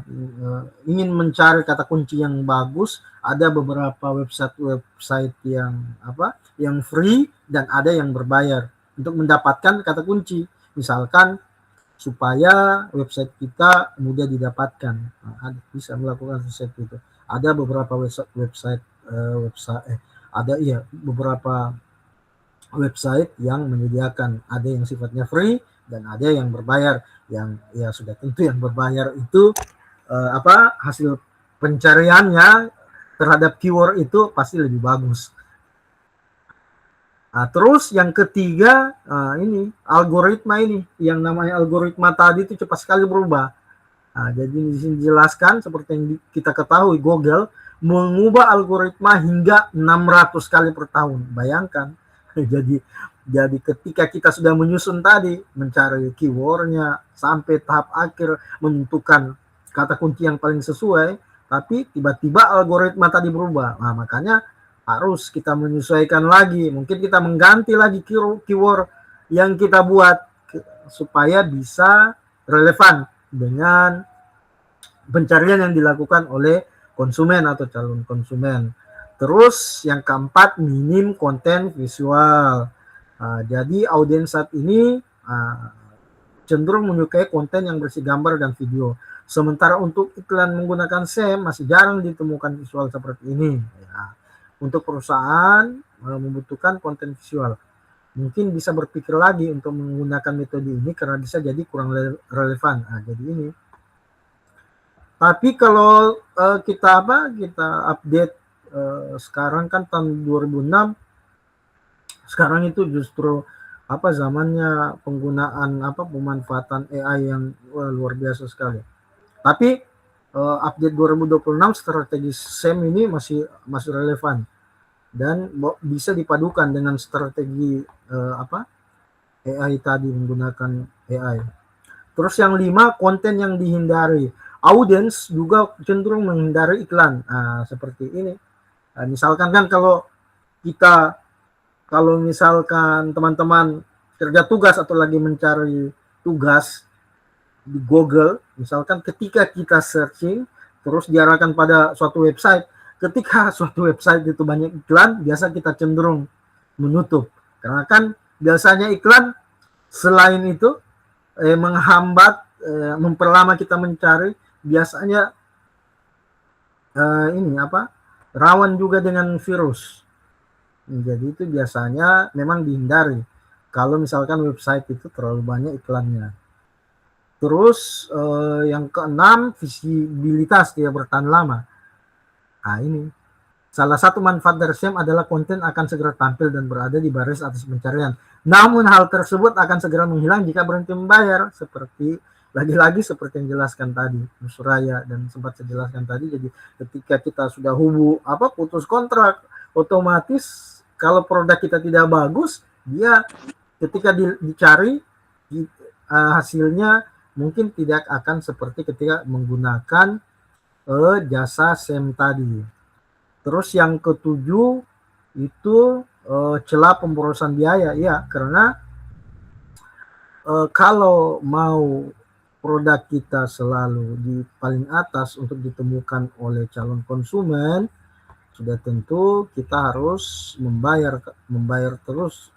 ingin mencari kata kunci yang bagus, ada beberapa website yang free dan ada yang berbayar untuk mendapatkan kata kunci. Misalkan supaya website kita mudah didapatkan, bisa melakukan riset itu. Ada beberapa beberapa website yang menyediakan, ada yang sifatnya free dan ada yang berbayar. Yang ya sudah tentu yang berbayar itu hasil pencariannya terhadap keyword itu pasti lebih bagus. Terus yang ketiga, ini algoritma ini, yang namanya algoritma tadi itu cepat sekali berubah. Jadi di sini dijelaskan seperti yang kita ketahui, Google mengubah algoritma hingga 600 kali per tahun. Bayangkan. Jadi ketika kita sudah menyusun tadi, mencari keywordnya sampai tahap akhir, menentukan kata kunci yang paling sesuai, tapi tiba-tiba algoritma tadi berubah. Makanya harus kita menyesuaikan lagi. Mungkin kita mengganti lagi keyword yang kita buat supaya bisa relevan dengan pencarian yang dilakukan oleh konsumen atau calon konsumen. Terus yang keempat, minim konten visual. Jadi audiens saat ini cenderung menyukai konten yang berisi gambar dan video. Sementara untuk iklan menggunakan SEM masih jarang ditemukan visual seperti ini. Untuk perusahaan membutuhkan konten visual. Mungkin bisa berpikir lagi untuk menggunakan metode ini karena bisa jadi kurang relevan. Jadi ini. Tapi kalau kita update sekarang kan tahun 2006, sekarang itu justru zamannya penggunaan pemanfaatan AI yang luar biasa sekali. Tapi update 2026 strategi SEM ini masih relevan dan bisa dipadukan dengan strategi AI tadi, menggunakan AI. Terus yang 5, konten yang dihindari. Audiens juga cenderung menghindari iklan. Seperti ini. Misalkan kan kalau misalkan teman-teman kerja tugas atau lagi mencari tugas di Google, misalkan ketika kita searching terus diarahkan pada suatu website, ketika suatu website itu banyak iklan, biasa kita cenderung menutup karena kan biasanya iklan selain itu menghambat, memperlama kita mencari, biasanya ini apa, rawan juga dengan virus. Jadi itu biasanya memang dihindari kalau misalkan website itu terlalu banyak iklannya. Terus yang keenam, visibilitas, dia bertahan lama. Nah ini salah satu manfaat dari SEM adalah konten akan segera tampil dan berada di baris atas pencarian. Namun hal tersebut akan segera menghilang jika berhenti membayar, seperti lagi-lagi seperti yang jelaskan tadi Suraya dan sempat saya jelaskan tadi. Jadi ketika kita sudah putus kontrak, otomatis kalau produk kita tidak bagus, dia ketika dicari hasilnya mungkin tidak akan seperti ketika menggunakan jasa SEM tadi. Terus yang ketujuh itu celah pemborosan biaya, ya, karena kalau mau produk kita selalu di paling atas untuk ditemukan oleh calon konsumen, sudah tentu kita harus membayar terus.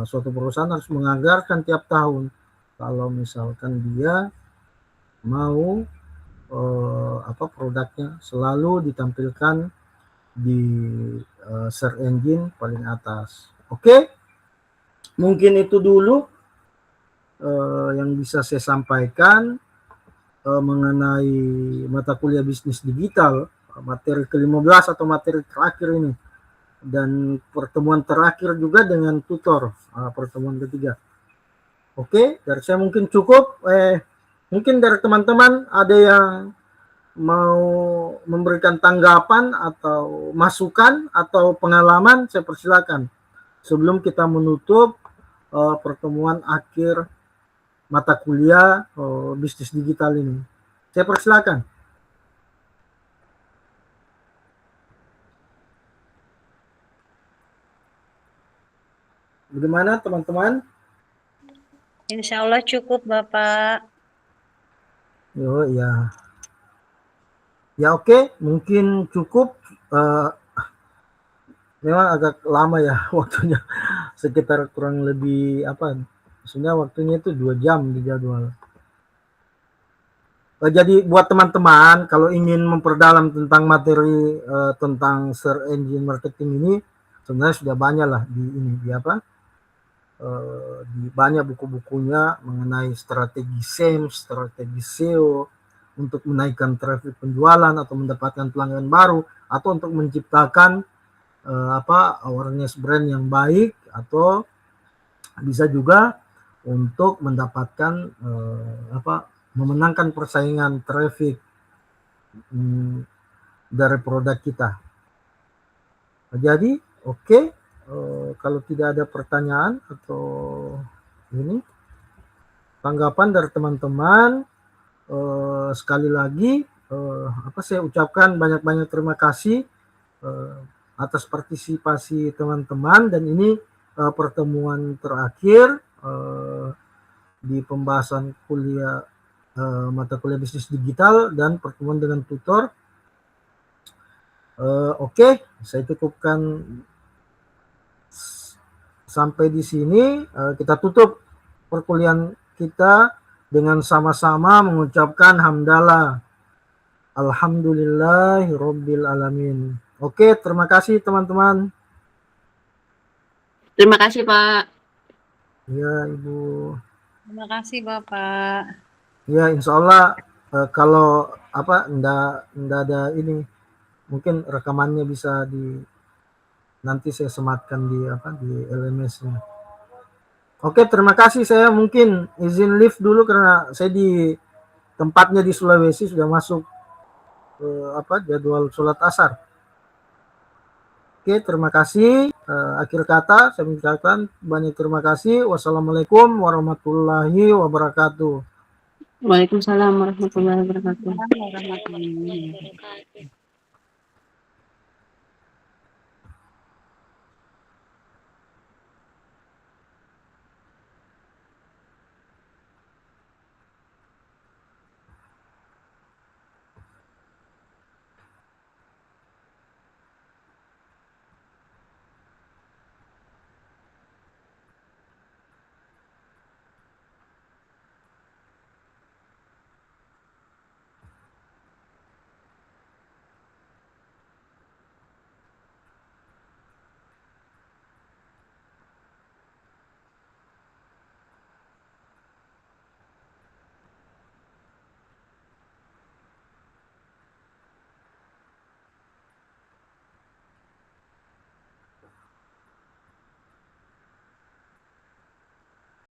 Suatu perusahaan harus menganggarkan tiap tahun kalau misalkan dia mau produknya selalu ditampilkan di search engine paling atas. Oke, mungkin itu dulu yang bisa saya sampaikan mengenai mata kuliah bisnis digital, materi ke-15 atau materi terakhir ini, dan pertemuan terakhir juga dengan tutor, pertemuan ketiga. Oke, dari saya mungkin cukup. Mungkin dari teman-teman ada yang mau memberikan tanggapan atau masukan atau pengalaman, saya persilakan sebelum kita menutup pertemuan akhir mata kuliah bisnis digital ini. Saya persilakan. Bagaimana teman-teman? Insya Allah cukup, Bapak. Ya. Ya oke, mungkin cukup. Memang agak lama ya waktunya, sekitar kurang lebih maksudnya waktunya itu 2 jam di jadwal. Jadi buat teman-teman kalau ingin memperdalam tentang materi tentang search engine marketing ini, sebenarnya sudah banyak lah di banyak buku-bukunya mengenai strategi SEM, strategi SEO untuk menaikkan traffic penjualan atau mendapatkan pelanggan baru, atau untuk menciptakan awareness brand yang baik, atau bisa juga untuk mendapatkan memenangkan persaingan traffic dari produk kita. Jadi kalau tidak ada pertanyaan atau tanggapan dari teman-teman, sekali lagi saya ucapkan banyak-banyak terima kasih atas partisipasi teman-teman, dan ini pertemuan terakhir di pembahasan mata kuliah bisnis digital dan pertemuan dengan tutor. Saya cukupkan sampai di sini. Kita tutup perkuliahan kita dengan sama-sama mengucapkan hamdalah alhamdulillahirabbil alamin. Terima kasih teman-teman. Terima kasih, Pak. Ya, Ibu. Terima kasih, Bapak. Ya, insya Allah kalau enggak ada ini, mungkin rekamannya bisa nanti saya sematkan di LMS-nya. Terima kasih. Saya mungkin izin live dulu karena saya di tempatnya di Sulawesi sudah masuk jadwal sholat asar. Terima kasih. Akhir kata saya mengucapkan banyak terima kasih. Wassalamualaikum warahmatullahi wabarakatuh. Waalaikumsalam warahmatullahi wabarakatuh.